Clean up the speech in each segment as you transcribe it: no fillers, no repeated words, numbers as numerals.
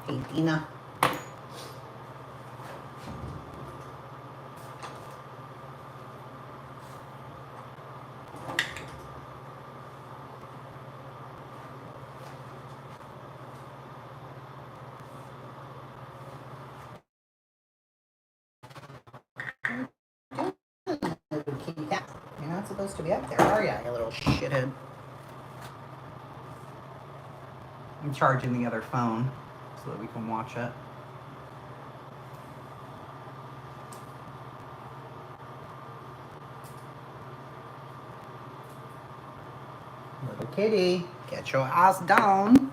Hey, Dina. You're not supposed to be up there, are ya, you little shithead? I'm charging the other phone so that we can watch it. Little kitty, get your ass down.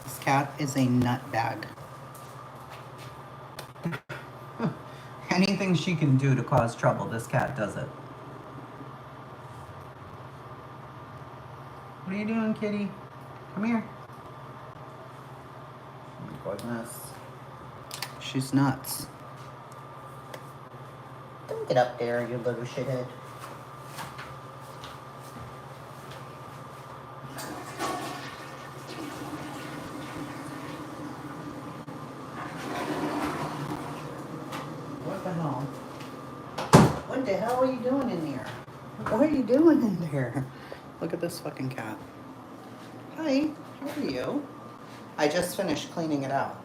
This cat is a nutbag. Anything she can do to cause trouble, this cat does it. What are you doing, kitty? Come here. Oh my goodness. She's nuts. Don't get up there, you little shithead. What the hell? What the hell are you doing in there? What are you doing in there? Look at this fucking cat. Hi, how are you? I just finished cleaning it out.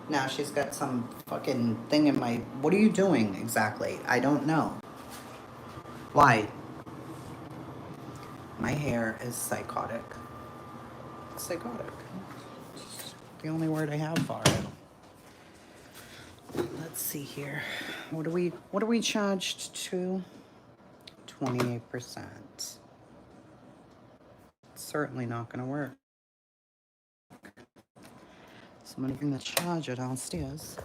Now she's got some fucking thing in my... What are you doing exactly? I don't know. Why? My hair is psychotic. Psychotic. It's the only word I have for it. Let's see here. What are we charged to? 28%. Certainly not gonna work. So I'm gonna bring the charger downstairs.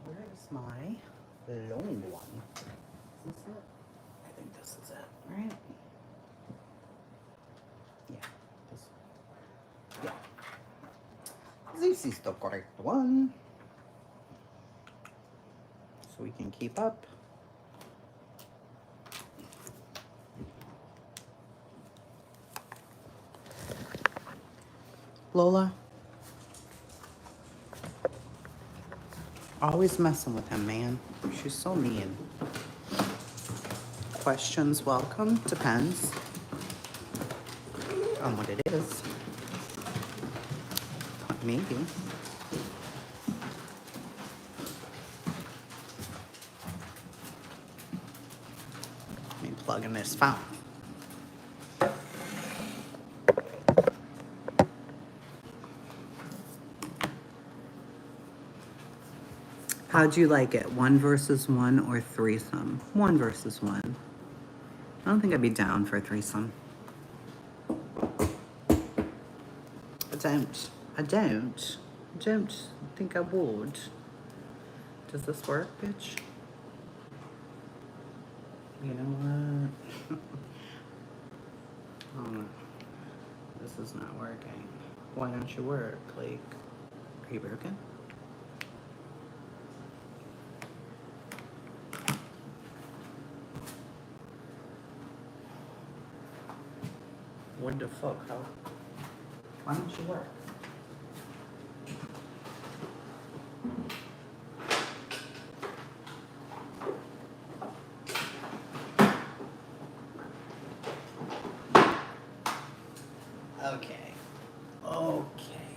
Where is my long one? Is this it? I think this is it, right? Yeah. This is the correct one. So we can keep up. Lola. Always messing with him, man. She's so mean. Questions welcome. Depends on what it is. Maybe. Let me plug in this phone. How'd you like it? 1 versus 1 or threesome? 1 versus 1. I don't think I'd be down for a threesome. I don't think I would. Does this work, bitch? You know what? Oh, this is not working. Why don't you work? Like, are you broken? What the fuck? How? Why don't you work? Okay. Okay.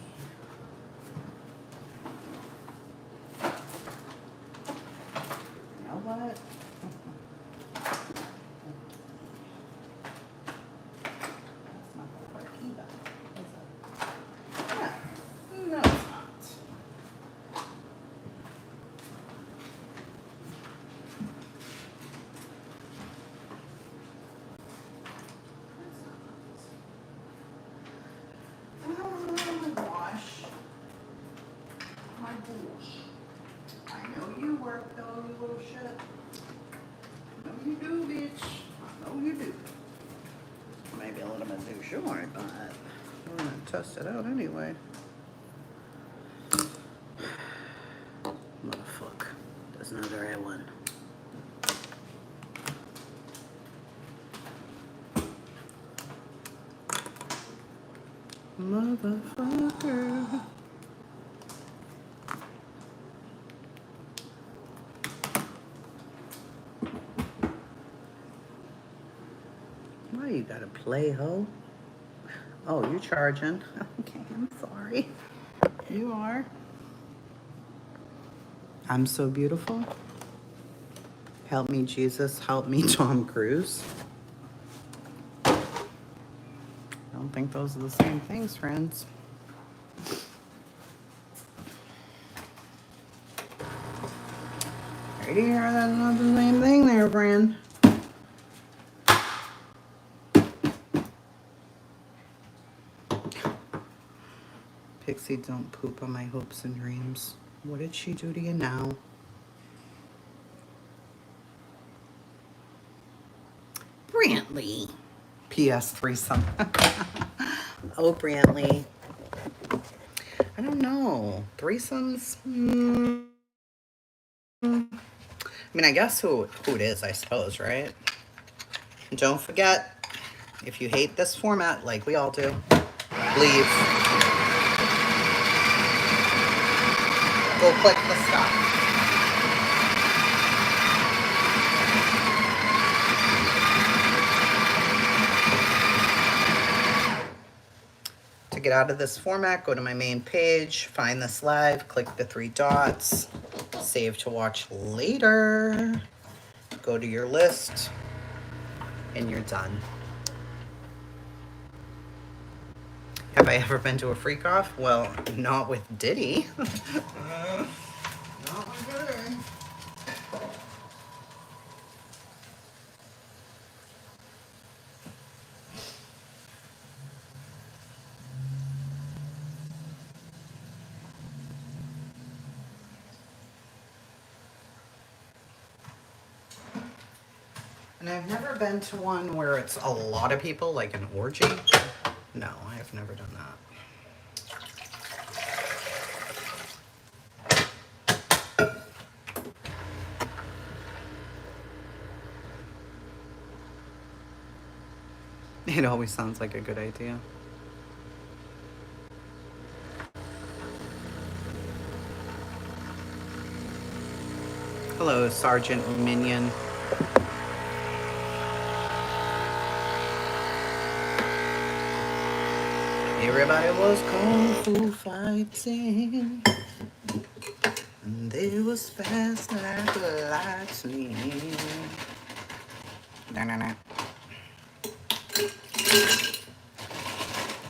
You know what? That's not gonna work either, is it? No, it's not. Wash my bush. I know you work though, you little shit. I know you do, bitch. I know you do. Maybe a little bit too short, but we're gonna test it out anyway. Motherfucker. That's not the right one. Motherfucker. Why you gotta play, ho? Oh, you're charging. Okay, I'm sorry. You are. I'm so beautiful. Help me, Jesus. Help me, Tom Cruise. I don't think those are the same things, friends. Right here, that's not the same thing there, friend. Pixie, don't poop on my hopes and dreams. What did she do to you now? Brantley. P.S. threesome. Oh, Brantley. I don't know. Threesomes? I mean, I guess who it is, I suppose, right? And don't forget, if you hate this format, like we all do, leave. Go click the stop. To get out of this format, go to my main page, find this live, click the 3 dots, save to watch later, go to your list, and you're done. Have I ever been to a freak off? Well, not with Diddy. Not with Diddy. And I've never been to one where it's a lot of people, like an orgy. No, I have never done that. It always sounds like a good idea. Hello, Sergeant Minion. Everybody was kung fu fighting, and they was fast like lightning. Na.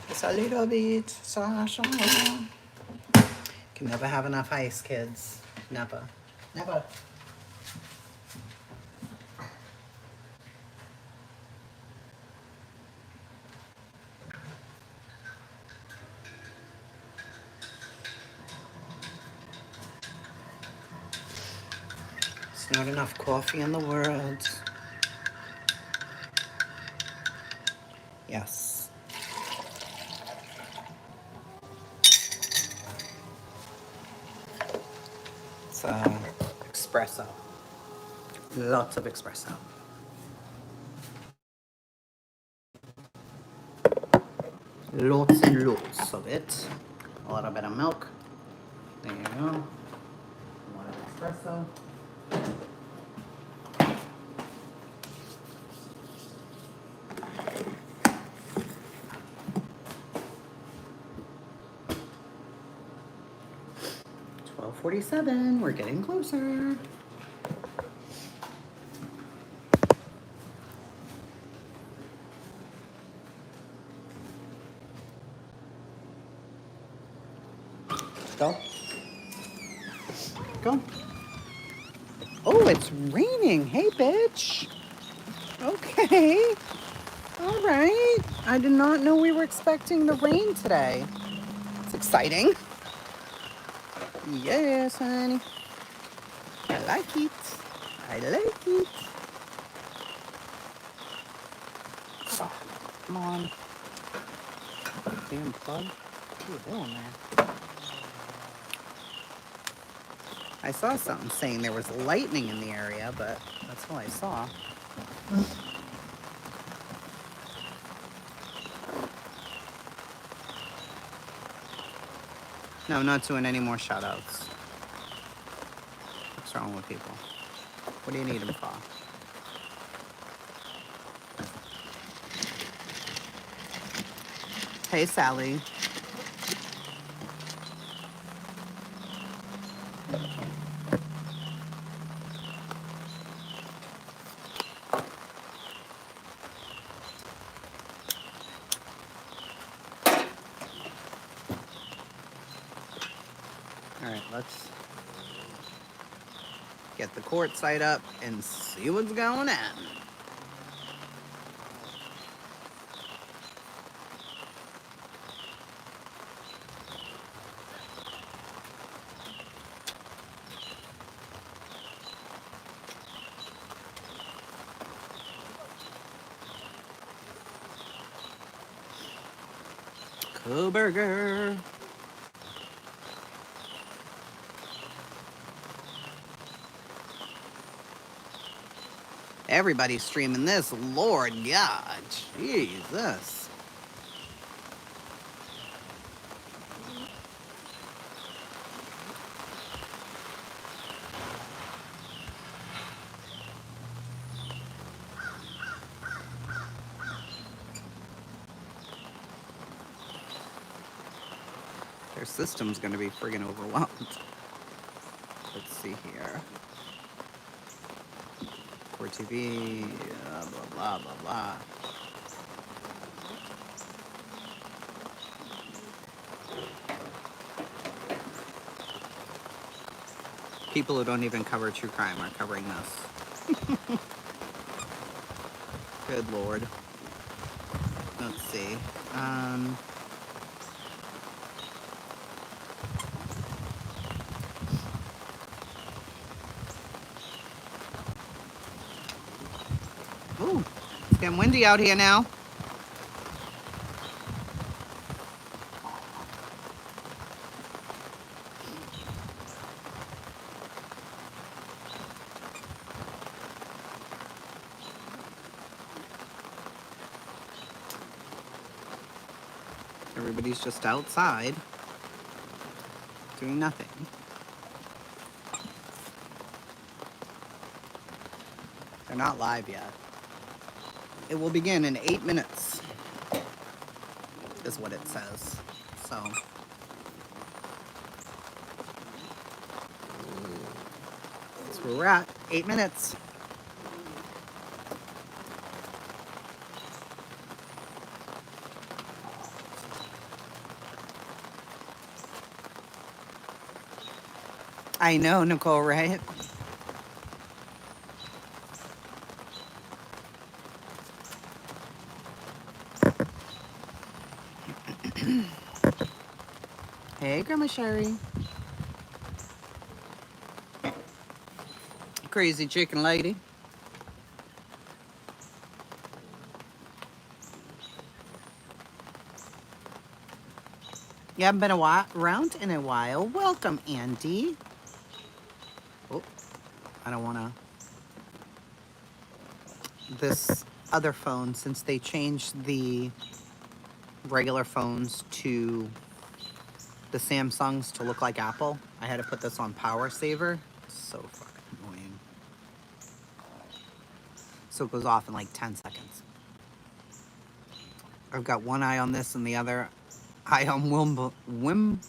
It's a little bit Sasha. Can never have enough ice, kids. Never. Never. There's not enough coffee in the world. Yes. It's espresso. Lots of espresso. Lots and lots of it. A little bit of milk. There you go. A lot of espresso. $12:47. We're getting closer. Go. Go. Oh, it's raining. Hey, bitch. Okay. All right. I did not know we were expecting the rain today. It's exciting. Yes, honey. I like it. I like it. Oh, come on. Damn plug. What are you doing there? I saw something saying there was lightning in the area, but that's all I saw. No, I'm not doing any more shout-outs. What's wrong with people? What do you need them for? Hey, Sally. All right, let's get the court site up and see what's going on. Kohberger. Everybody's streaming this. Lord God. Jesus. Their system's gonna be friggin' overwhelmed. Let's see here. Core TV, blah, blah, blah, blah. People who don't even cover true crime are covering this. Good Lord. Let's see. Ooh, it's getting windy out here now. Everybody's just outside doing nothing. They're not live yet. It will begin in 8 minutes, is what it says. So, that's where we're at. 8 minutes. I know, Nicole, right? Hey, Grandma Sherry. Crazy chicken lady. You haven't been around in a while. Welcome, Andy. Oh, I don't want to. This other phone, since they changed the regular phones to the Samsungs to look like Apple, I had to put this on power saver. So fucking annoying. So it goes off in like 10 seconds. I've got one eye on this and the other eye on Wimbledon.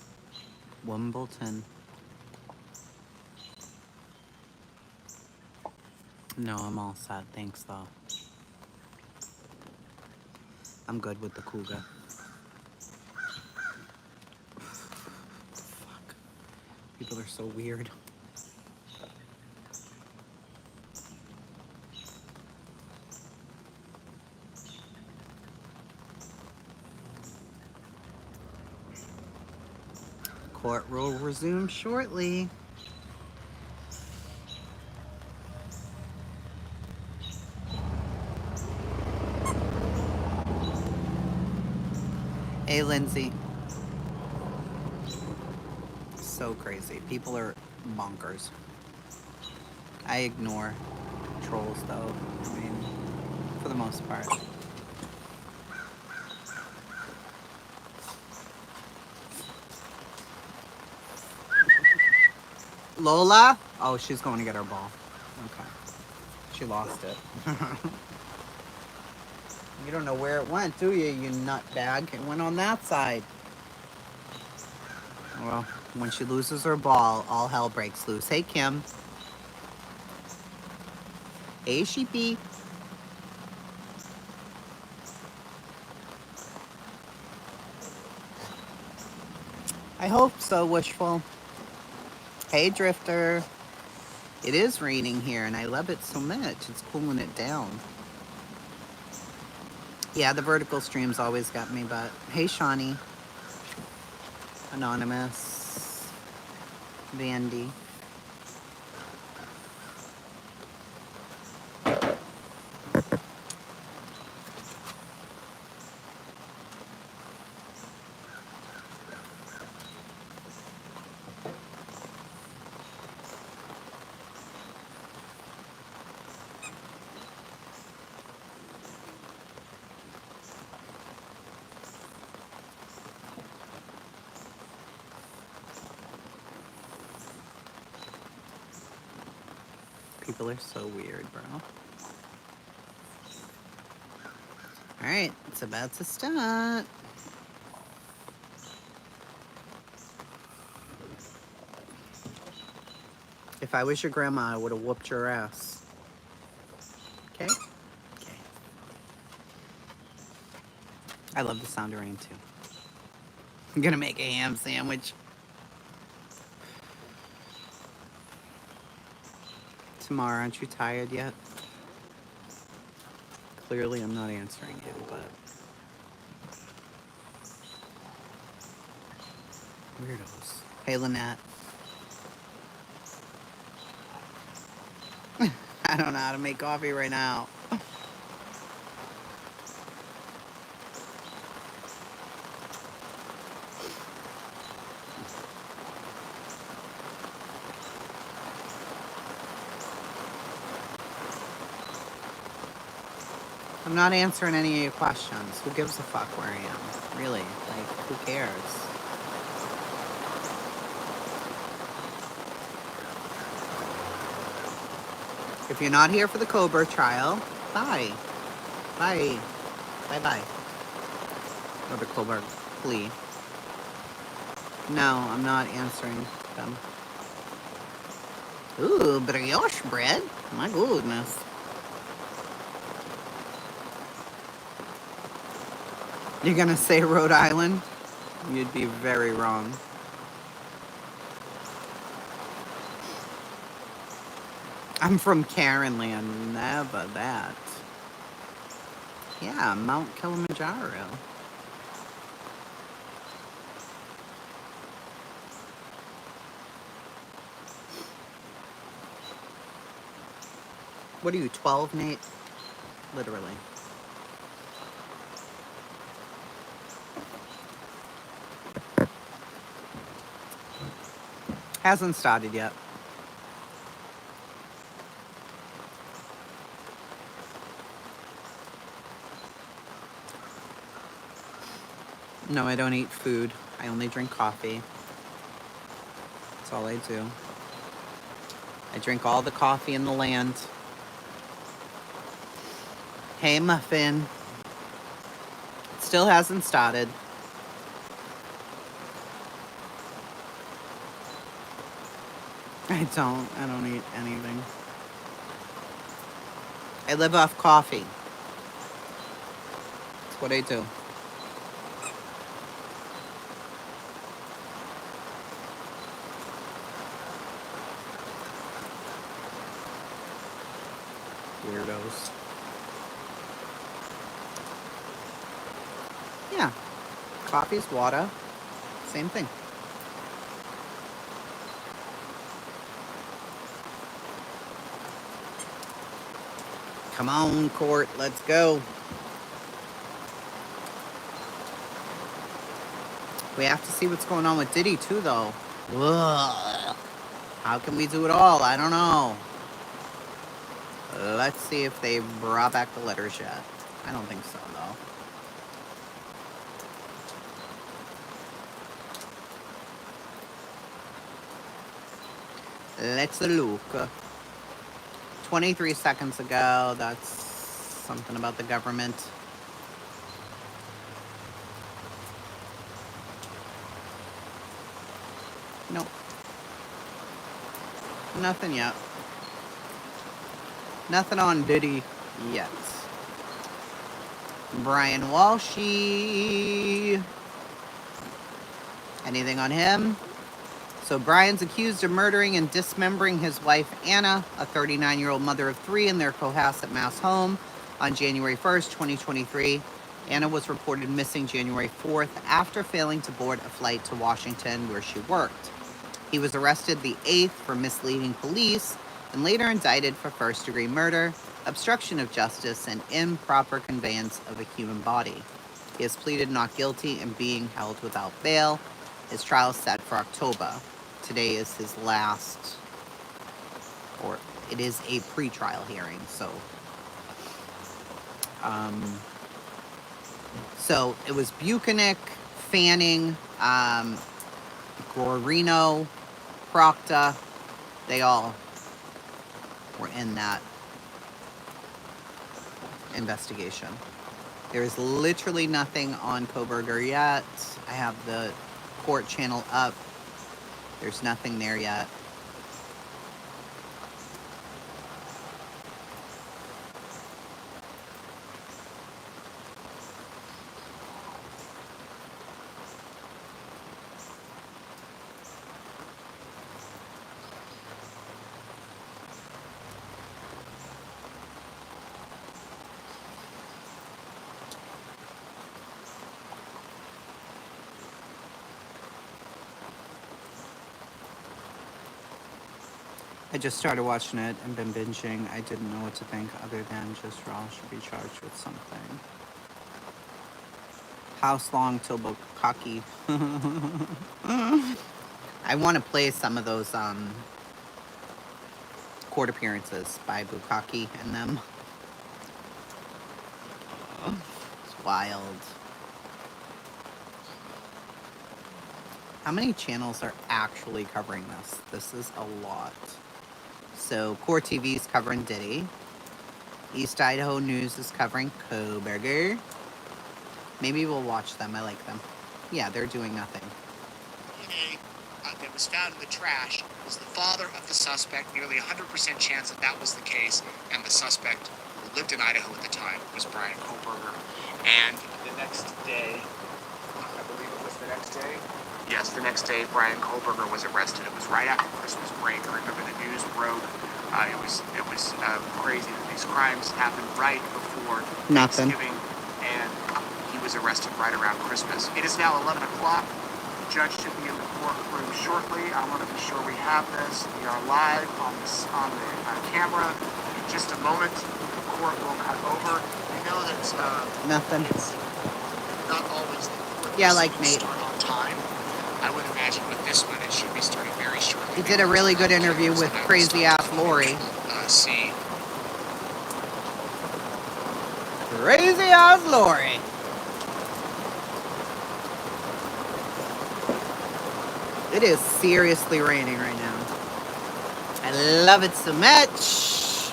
No, I'm all set. Thanks, though. I'm good with the Cougar. Fuck. People are so weird. Court will resume shortly. Hey, Lindsay. So crazy. People are bonkers. I ignore trolls, though. I mean, for the most part. Lola? Oh, she's going to get her ball. Okay. She lost it. You don't know where it went, do you, you nut bag? It went on that side. Well, when she loses her ball, all hell breaks loose. Hey, Kim. Hey, sheepy. I hope so, Wishful. Hey, Drifter. It is raining here, and I love it so much. It's cooling it down. Yeah, the vertical streams always got me, but hey, Shawnee. Anonymous. Vandy. People are so weird, bro. Alright, it's about to start. If I was your grandma, I would have whooped your ass. Okay? Okay. I love the sound of rain, too. I'm gonna make a ham sandwich. Tomorrow, aren't you tired yet? Clearly, I'm not answering you, but... Weirdos. Hey, Lynette. I don't know how to make coffee right now. I'm not answering any of your questions. Who gives a fuck where I am? Really? Like, who cares? If you're not here for the Kohberger trial, bye. Bye. Bye-bye. Or the Kohberger plea. No, I'm not answering them. Ooh, brioche bread? My goodness. You're gonna say Rhode Island? You'd be very wrong. I'm from Karenland. Never that. Yeah, Mount Kilimanjaro. What are you, 12, Nate? Literally. Hasn't started yet. No, I don't eat food. I only drink coffee. That's all I do. I drink all the coffee in the land. Hey, Muffin. It still hasn't started. I don't eat anything. I live off coffee. That's what I do. Weirdos. Yeah. Coffee's water. Same thing. Come on, Court. Let's go. We have to see what's going on with Diddy, too, though. Ugh. How can we do it all? I don't know. Let's see if they brought back the letters yet. I don't think so, though. Let's look. 23 seconds ago. That's something about the government. Nope. Nothing yet. Nothing on Diddy yet. Brian Walshy. Anything on him? So Brian's accused of murdering and dismembering his wife, Anna, a 39-year-old mother of 3, in their Cohasset, Mass. Home on January 1st, 2023. Anna was reported missing January 4th after failing to board a flight to Washington where she worked. He was arrested the 8th for misleading police and later indicted for first-degree murder, obstruction of justice, and improper conveyance of a human body. He has pleaded not guilty and being held without bail. His trial is set for October. Today is his last, or it is a pre-trial hearing, so it was Buchanan, Fanning, Guarino, Proctor, they all were in that investigation. There is literally nothing on Kohberger yet. I have the court channel up. There's nothing there yet. I just started watching it and been binging. I didn't know what to think other than just Raw should be charged with something. House long till Bukaki. I want to play some of those court appearances by Bukaki and them. It's wild. How many channels are actually covering this? This is a lot. So, Core TV is covering Diddy. East Idaho News is covering Kohberger. Maybe we'll watch them. I like them. Yeah, they're doing nothing. DNA that was found in the trash was the father of the suspect. Nearly 100% chance that was the case. And the suspect, who lived in Idaho at the time, was Brian Kohberger. And the next day, I believe it was the next day? Yes, the next day, Brian Kohberger was arrested. It was right after Christmas break. I remember the news broke. It was crazy that these crimes happened right before Thanksgiving, and he was arrested right around Christmas. It is now 11 o'clock. The judge should be in the courtroom shortly. I want to be sure we have this. We are live on the camera. In just a moment, the court will cut over. We know that nothing. It's not always the court. Yeah, like Nate. Start on time. I would imagine with this one, it should be starting very shortly. He did a really good interview with crazy-ass Lori. See. Crazy-ass Lori. It is seriously raining right now. I love it so much.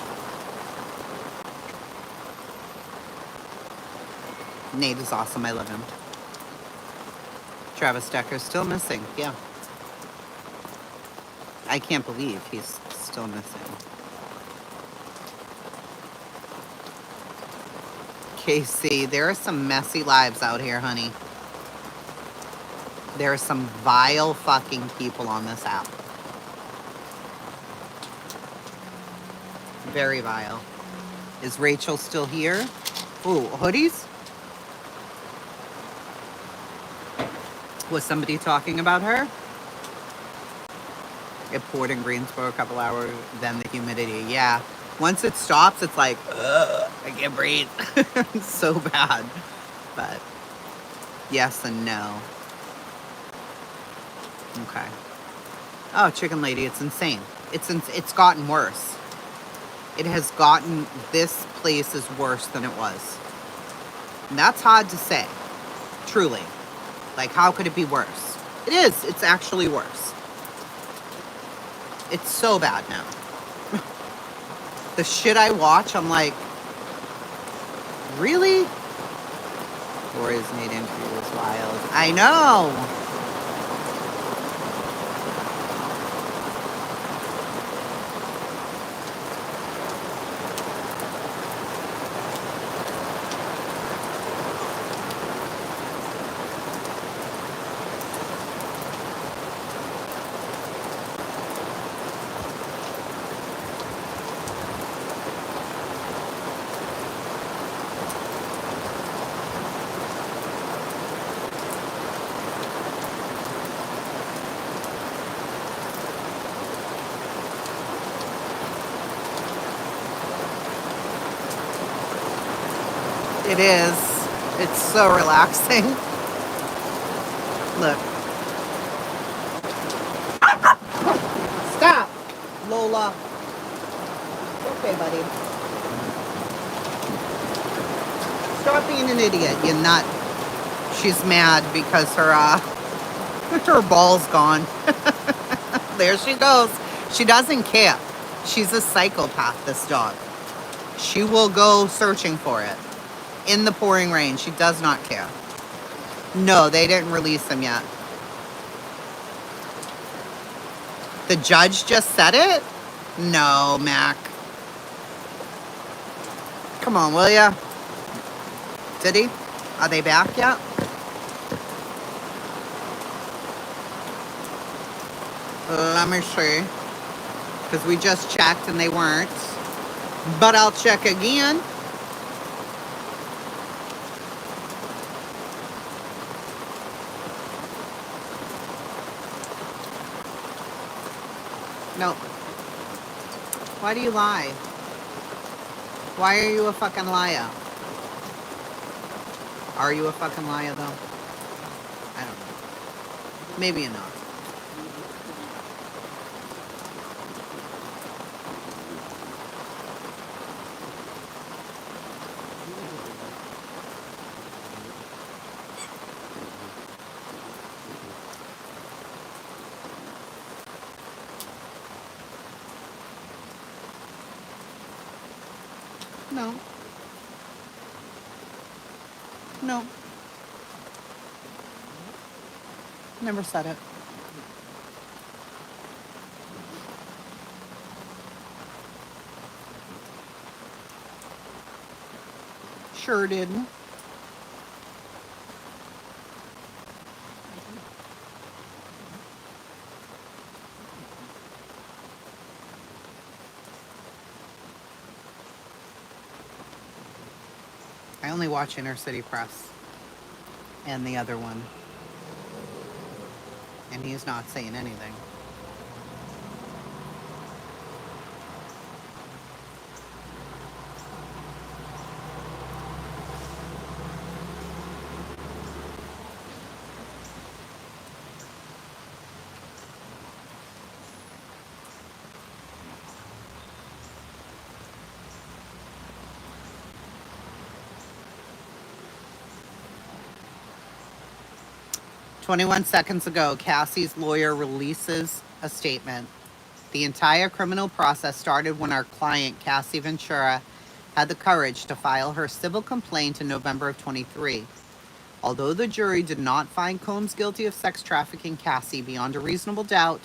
Nate is awesome. I love him. Travis Decker's still missing. Yeah. I can't believe he's still missing. KC, there are some messy lives out here, honey. There are some vile fucking people on this app. Very vile. Is Rachel still here? Ooh, hoodies? Was somebody talking about her? It poured in Greensboro a couple hours, then the humidity. Yeah. Once it stops, it's like, ugh, I can't breathe. It's so bad. But yes and no. Okay. Oh, Chicken Lady, it's insane. It's gotten worse. It has gotten, this place is worse than it was. And that's hard to say. Truly. Like, how could it be worse? It is. It's actually worse. It's so bad now. The shit I watch, I'm like, really? Gloria's Nate interview was wild. I know. It is. It's so relaxing. Look. Stop, Lola. Okay, buddy. Stop being an idiot, you nut. She's mad because her ball's gone. There she goes. She doesn't care. She's a psychopath, this dog. She will go searching for it. In the pouring rain. She does not care. No, they didn't release him yet. The judge just said it? No, Mac. Come on, will ya? Did he? Are they back yet? Let me see. Because we just checked and they weren't. But I'll check again. Nope. Why do you lie? Why are you a fucking liar? Are you a fucking liar, though? I don't know. Maybe you're not. No. No. Never said it. Sure didn't. I only watch Inner City Press and the other one. And he's not saying anything. "21 seconds ago, Cassie's lawyer releases a statement. The entire criminal process started when our client, Cassie Ventura, had the courage to file her civil complaint in November of 23. Although the jury did not find Combs guilty of sex trafficking Cassie beyond a reasonable doubt,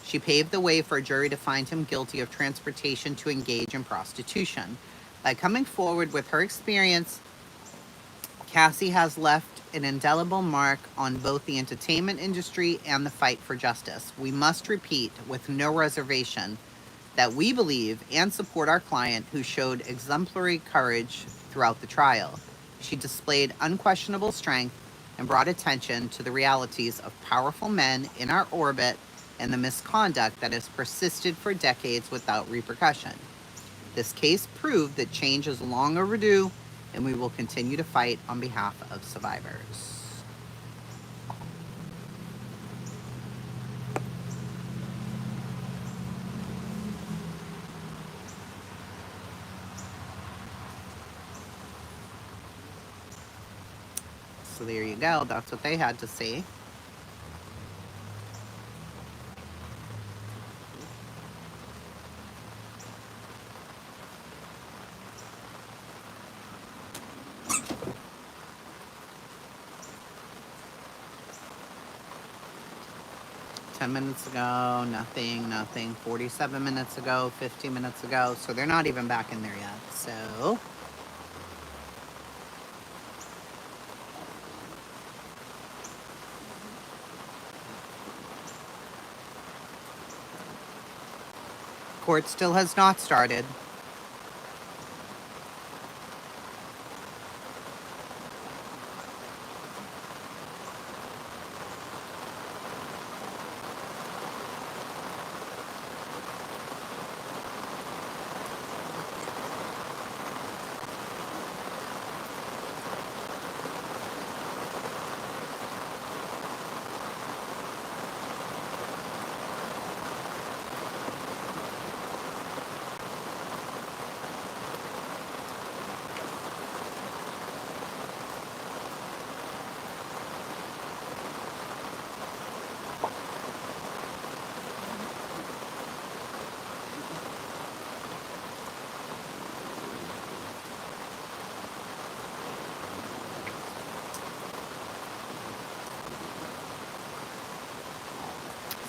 she paved the way for a jury to find him guilty of transportation to engage in prostitution. By coming forward with her experience, Cassie has left an indelible mark on both the entertainment industry and the fight for justice. We must repeat with no reservation that we believe and support our client, who showed exemplary courage throughout the trial. She displayed unquestionable strength and brought attention to the realities of powerful men in our orbit and the misconduct that has persisted for decades without repercussion. This case proved that change is long overdue, and we will continue to fight on behalf of survivors." So there you go. That's what they had to say. 10 minutes ago, nothing, 47 minutes ago, 15 minutes ago. So they're not even back in there yet. So court still has not started.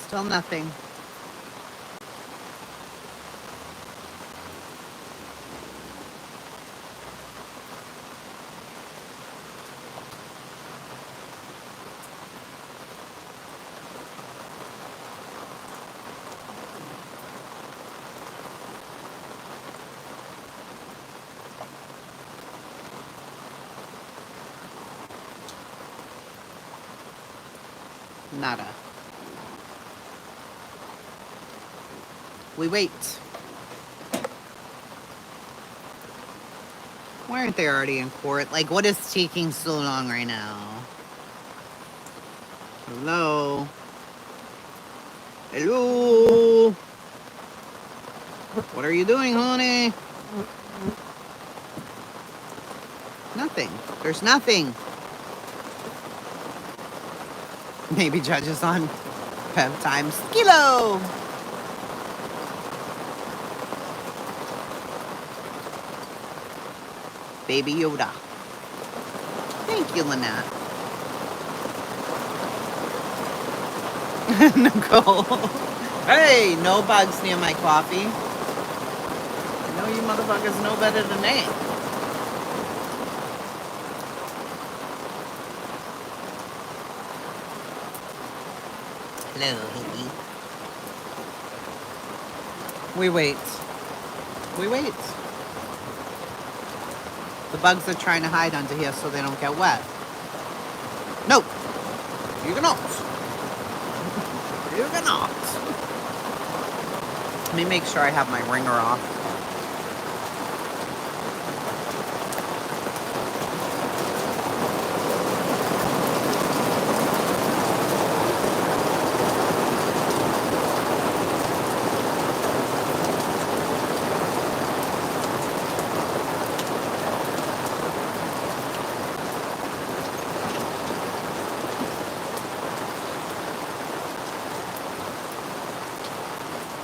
Still nothing. Nada. We wait. Why aren't they already in court? Like, what is taking so long right now? Hello? Hello? What are you doing, honey? Nothing. There's nothing. Maybe Judge is on Pep times kilo. Baby Yoda. Thank you, Lynette. Nicole. Hey, no bugs near my coffee. I know you motherfuckers know better than me. Hello, baby. We wait. We wait. The bugs are trying to hide under here so they don't get wet. No! You cannot. You cannot. Let me make sure I have my ringer off.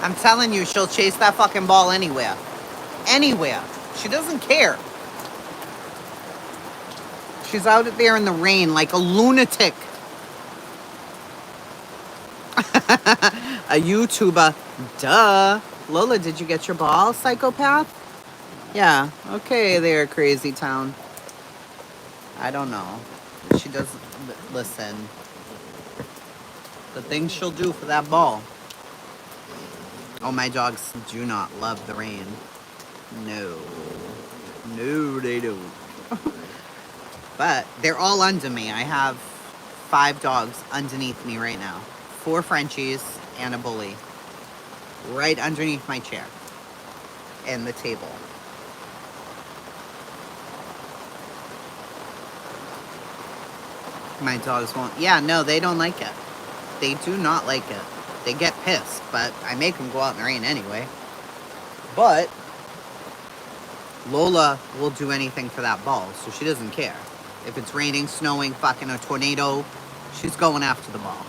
I'm telling you, she'll chase that fucking ball anywhere. Anywhere. She doesn't care. She's out there in the rain like a lunatic. A YouTuber. Duh. Lola, did you get your ball, psychopath? Yeah. Okay there, crazy town. I don't know. She doesn't listen. The things she'll do for that ball. Oh, my dogs do not love the rain. No. No, they don't. But they're all under me. I have 5 dogs underneath me right now. 4 Frenchies and a bully. Right underneath my chair. And the table. My dogs won't. Yeah, no, they don't like it. They do not like it. They get pissed, but I make them go out in the rain anyway. But Lola will do anything for that ball, so she doesn't care. If it's raining, snowing, fucking a tornado, she's going after the ball.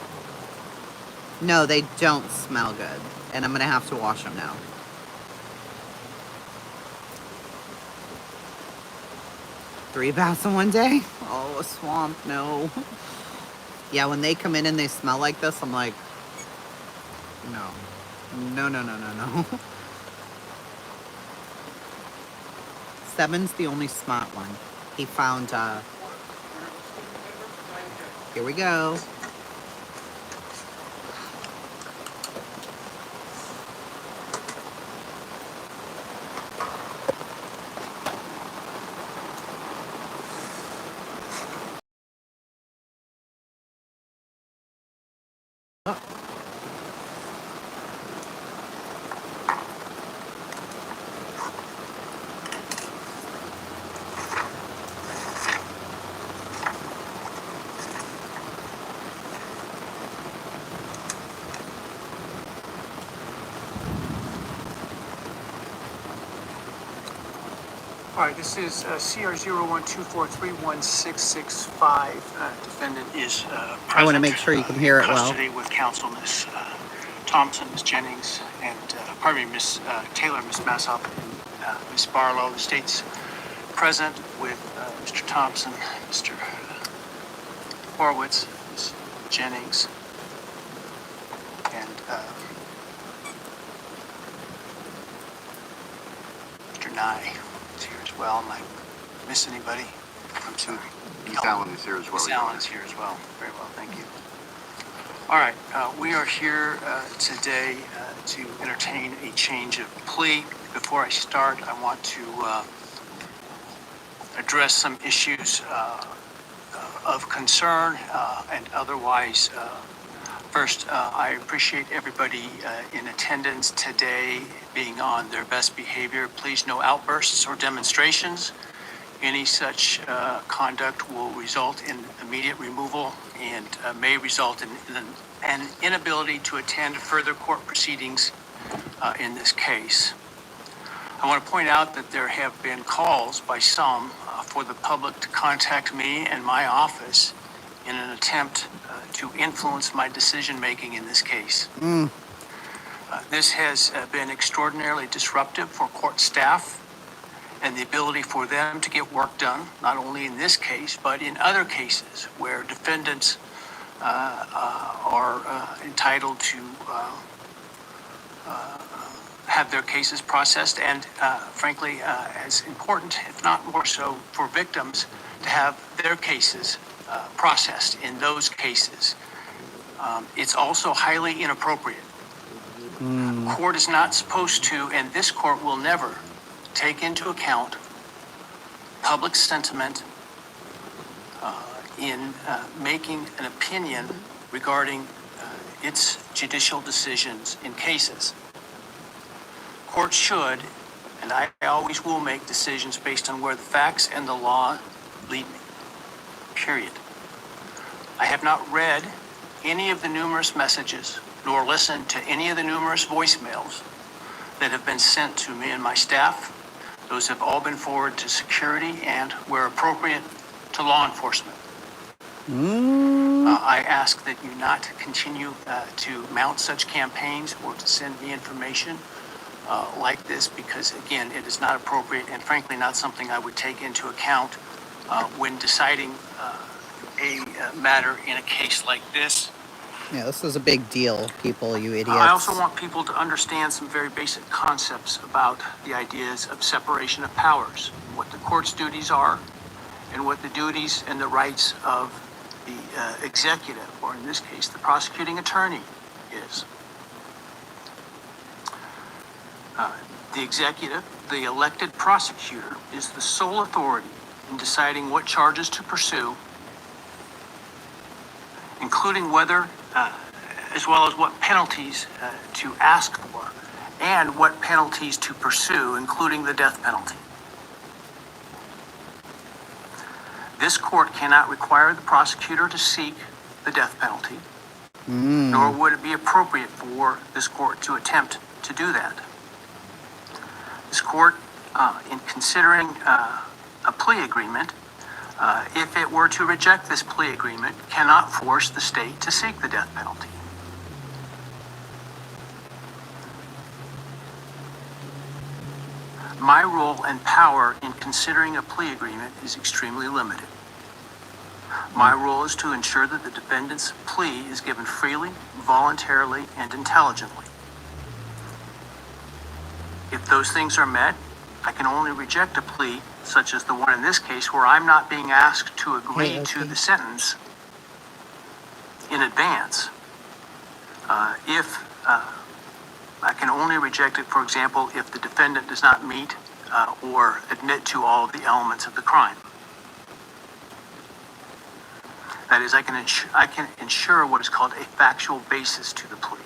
No, they don't smell good, and I'm gonna have to wash them now. Three baths in one day? Oh, a swamp, no. Yeah, when they come in and they smell like this, I'm like, No. No, no, no, no, no. 7's the only smart one. He found, here we go. Oh. All right, this is CR0124316665. Defendant is present. I want to make sure you can hear it well. Custody with counsel, Ms. Thompson, Ms. Jennings, and Ms. Taylor, Ms. Massop, and Ms. Barlow. The state's present with Mr. Thompson, Mr. Horowitz, Ms. Jennings, and Mr. Nye is here as well. Am I miss anybody? I'm sorry. Ms. Allen is here as well. Ms. Allen is here as well. Very well, thank you. All right, we are here today to entertain a change of plea. Before I start, I want to address some issues of concern and otherwise. First, I appreciate everybody in attendance today being on their best behavior. Please, no outbursts or demonstrations. Any such conduct will result in immediate removal and may result in an inability to attend further court proceedings in this case. I want to point out that there have been calls by some for the public to contact me and my office in an attempt to influence my decision-making in this case. This has been extraordinarily disruptive for court staff and the ability for them to get work done, not only in this case, but in other cases where defendants are entitled to have their cases processed, and frankly, as important, if not more so, for victims to have their cases processed in those cases. It's also highly inappropriate. Court is not supposed to, and this court will never, take into account public sentiment in making an opinion regarding its judicial decisions in cases. Court should, and I always will, make decisions based on where the facts and the law lead me, period. I have not read any of the numerous messages nor listened to any of the numerous voicemails that have been sent to me and my staff. Those have all been forwarded to security and, where appropriate, to law enforcement. I ask that you not continue to mount such campaigns or to send me information like this, because, again, it is not appropriate and, frankly, not something I would take into account when deciding a matter in a case like this. Yeah, this is a big deal, people, you idiots. I also want people to understand some very basic concepts about the ideas of separation of powers, what the court's duties are, and what the duties and the rights of the executive, or in this case, the prosecuting attorney, is. The executive, the elected prosecutor, is the sole authority in deciding what charges to pursue, including whether, as well as what penalties to ask for, and what penalties to pursue, including the death penalty. This court cannot require the prosecutor to seek the death penalty, nor would it be appropriate for this court to attempt to do that. This court, in considering a plea agreement, if it were to reject this plea agreement, cannot force the state to seek the death penalty. My role and power in considering a plea agreement is extremely limited. My role is to ensure that the defendant's plea is given freely, voluntarily, and intelligently. If those things are met, I can only reject a plea, such as the one in this case, where I'm not being asked to agree to the sentence in advance. If I can only reject it, for example, if the defendant does not meet or admit to all of the elements of the crime. That is, I can ensure what is called a factual basis to the plea.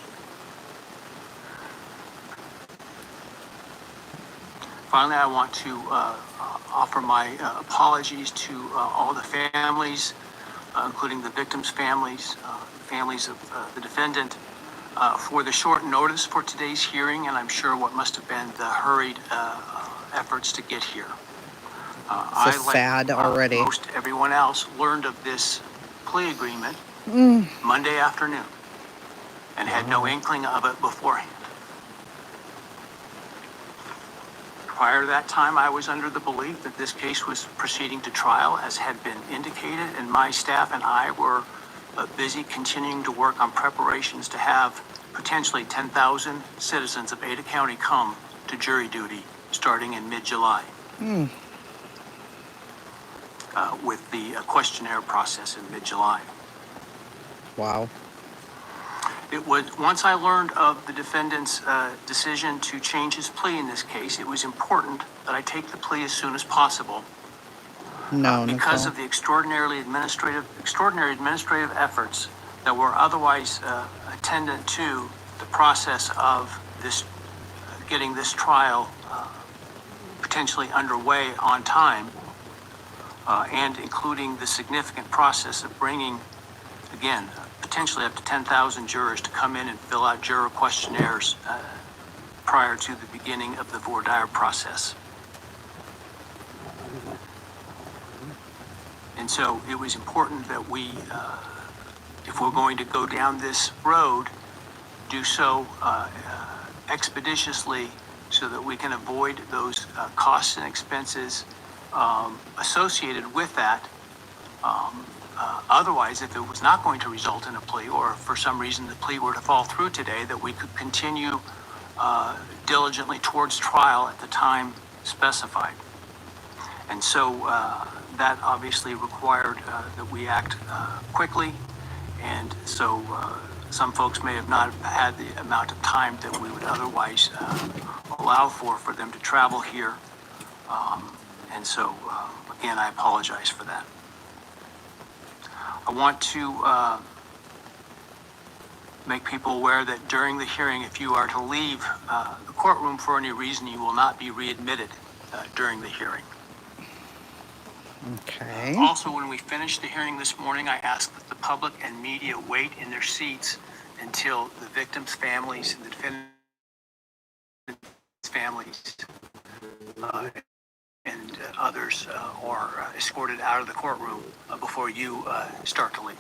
Finally, I want to offer my apologies to all the families, including the victims' families, families of the defendant, for the short notice for today's hearing, and I'm sure what must have been the hurried efforts to get here. So sad already. Most everyone else learned of this plea agreement Monday afternoon and had no inkling of it beforehand. Prior to that time, I was under the belief that this case was proceeding to trial, as had been indicated, and my staff and I were busy continuing to work on preparations to have potentially 10,000 citizens of Ada County come to jury duty starting in mid-July. With the questionnaire process in mid-July. Wow. It was, once I learned of the defendant's decision to change his plea in this case, it was important that I take the plea as soon as possible. Because of the extraordinary administrative efforts that were otherwise attendant to the process of this, getting this trial potentially underway on time, and including the significant process of bringing, again, potentially up to 10,000 jurors to come in and fill out juror questionnaires prior to the beginning of the voir dire process. And so it was important that we, if we're going to go down this road, do so expeditiously so that we can avoid those costs and expenses associated with that. Otherwise, if it was not going to result in a plea, or for some reason the plea were to fall through today, that we could continue diligently towards trial at the time specified. And so that obviously required that we act quickly, and so some folks may have not had the amount of time that we would otherwise allow for them to travel here. And so, again, I apologize for that. I want to make people aware that during the hearing, if you are to leave the courtroom for any reason, you will not be readmitted during the hearing. Okay. Also, when we finish the hearing this morning, I ask that the public and media wait in their seats until the victims' families and the defendant's families and others are escorted out of the courtroom before you start to leave.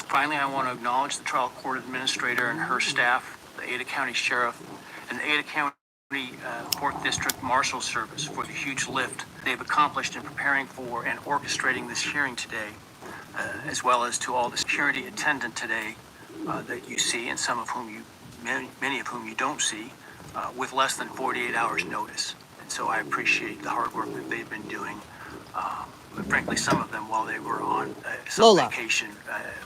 Finally, I want to acknowledge the trial court administrator and her staff, the Ada County Sheriff, and the Ada County 4th District Marshal Service for the huge lift they've accomplished in preparing for and orchestrating this hearing today, as well as to all the security attendant today that you see, and some of whom you, many of whom you don't see, with less than 48 hours notice. And so I appreciate the hard work that they've been doing. But frankly, some of them while they were on some Lola. vacation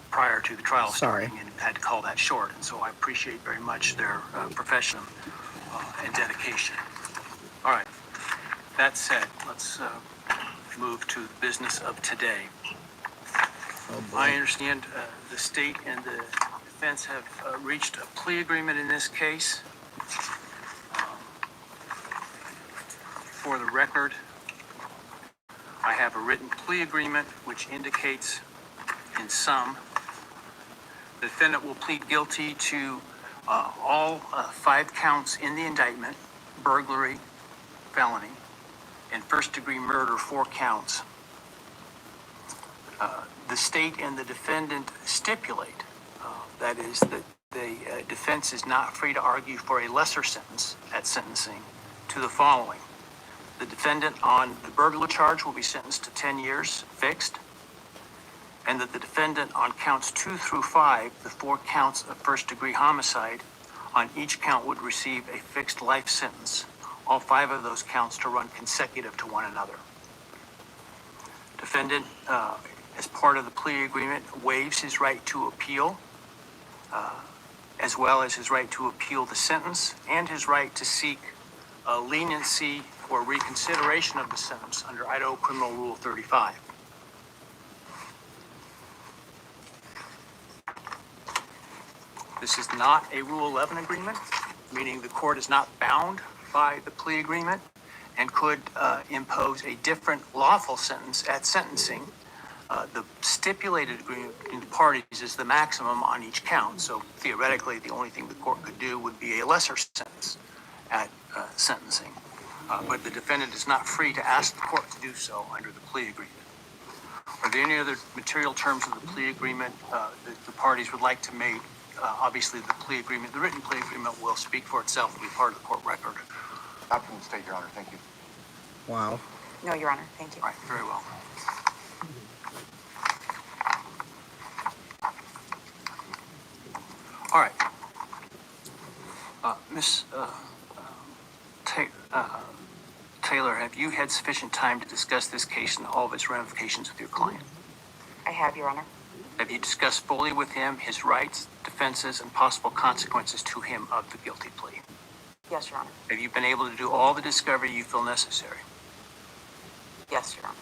prior to the trial Sorry. starting, and had to call that short. And so I appreciate very much their profession and dedication. All right. That said, let's move to the business of today. I understand the state and the defense have reached a plea agreement in this case. For the record, I have a written plea agreement which indicates in sum the defendant will plead guilty to all 5 counts in the indictment: burglary, felony, and first-degree murder, 4 counts. The state and the defendant stipulate, that is, that the defense is not free to argue for a lesser sentence at sentencing, to the following: the defendant on the burglar charge will be sentenced to 10 years fixed, and that the defendant on counts 2 through 5, the 4 counts of first-degree homicide, on each count would receive a fixed life sentence, all 5 of those counts to run consecutive to one another. Defendant, as part of the plea agreement, waives his right to appeal, as well as his right to appeal the sentence and his right to seek leniency or reconsideration of the sentence under Idaho Criminal Rule 35. This is not a Rule 11 agreement, meaning the court is not bound by the plea agreement and could impose a different lawful sentence at sentencing. The stipulated agreement between the parties is the maximum on each count, so theoretically the only thing the court could do would be a lesser sentence at sentencing. But the defendant is not free to ask the court to do so under the plea agreement. Are there any other material terms of the plea agreement that the parties would like to make? Obviously, the plea agreement, the written plea agreement will speak for itself and be part of the court record. Not from the state, Your Honor. Thank you. Wow. No, Your Honor. Thank you. All right, very well. All right. Ms. Taylor, have you had sufficient time to discuss this case and all of its ramifications with your client? I have, Your Honor. Have you discussed fully with him his rights, defenses, and possible consequences to him of the guilty plea? Yes, Your Honor. Have you been able to do all the discovery you feel necessary? Yes, Your Honor.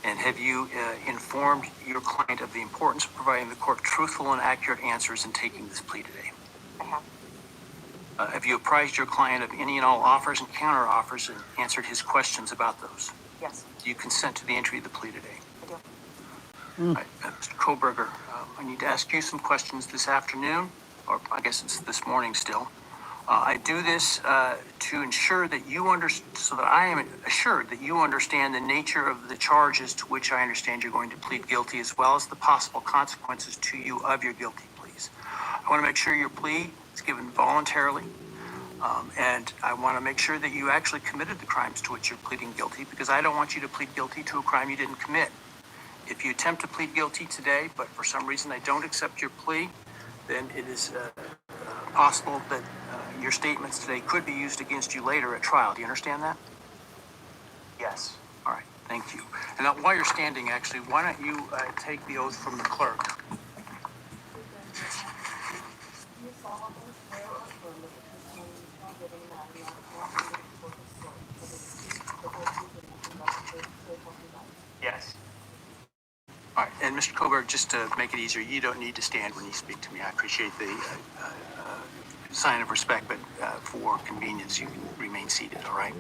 And have you informed your client of the importance of providing the court truthful and accurate answers in taking this plea today? I have. Have you apprised your client of any and all offers and counter offers and answered his questions about those? Yes, Do you consent to the entry of the plea today? I do. All right, Mr. Kohberger, I need to ask you some questions this afternoon, or I guess it's this morning still. I do this to ensure that you so that I am assured that you understand the nature of the charges to which I understand you're going to plead guilty, as well as the possible consequences to you of your guilty pleas. I want to make sure your plea is given voluntarily, and I want to make sure that you actually committed the crimes to which you're pleading guilty, because I don't want you to plead guilty to a crime you didn't commit. If you attempt to plead guilty today, but for some reason I don't accept your plea, then it is possible that your statements today could be used against you later at trial. Do you understand that? Yes. All right, thank you. And now, while you're standing, actually, why don't you take the oath from the clerk? Yes. All right, and Mr. Kohberger, just to make it easier, you don't need to stand when you speak to me. I appreciate the sign of respect, but for convenience, you can remain seated, all right?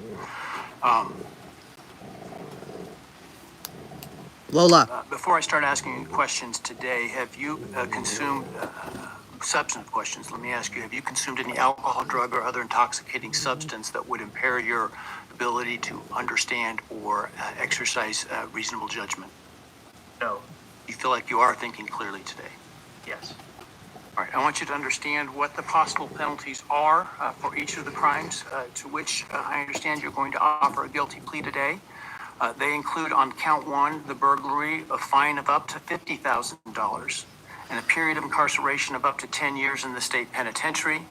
Lola. Before I start asking you questions today, have you consumed substantive questions? Let me ask you, have you consumed any alcohol, drug, or other intoxicating substance that would impair your ability to understand or exercise reasonable judgment? No. You feel like you are thinking clearly today? Yes. All right, I want you to understand what the possible penalties are for each of the crimes to which I understand you're going to offer a guilty plea today. They include, on count 1, the burglary, a fine of up to $50,000 and a period of incarceration of up to 10 years in the state penitentiary.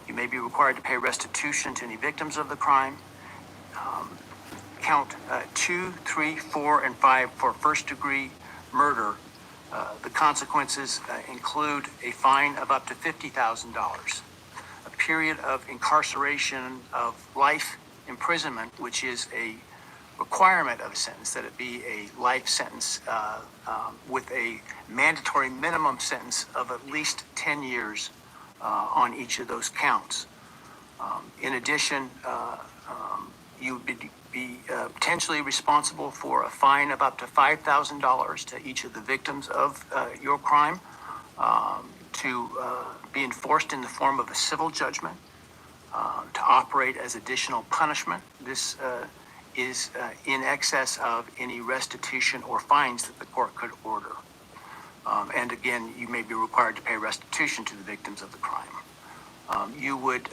You may be required to pay restitution to any victims of the crime. Count 2, 3, 4, and 5 for first-degree murder. The consequences include a fine of up to $50,000, a period of incarceration of life imprisonment, which is a requirement of a sentence, that it be a life sentence with a mandatory minimum sentence of at least 10 years on each of those counts. In addition, you would be potentially responsible for a fine of up to $5,000 to each of the victims of your crime, to be enforced in the form of a civil judgment, to operate as additional punishment. This is in excess of any restitution or fines that the court could order. And again, you may be required to pay restitution to the victims of the crime. You would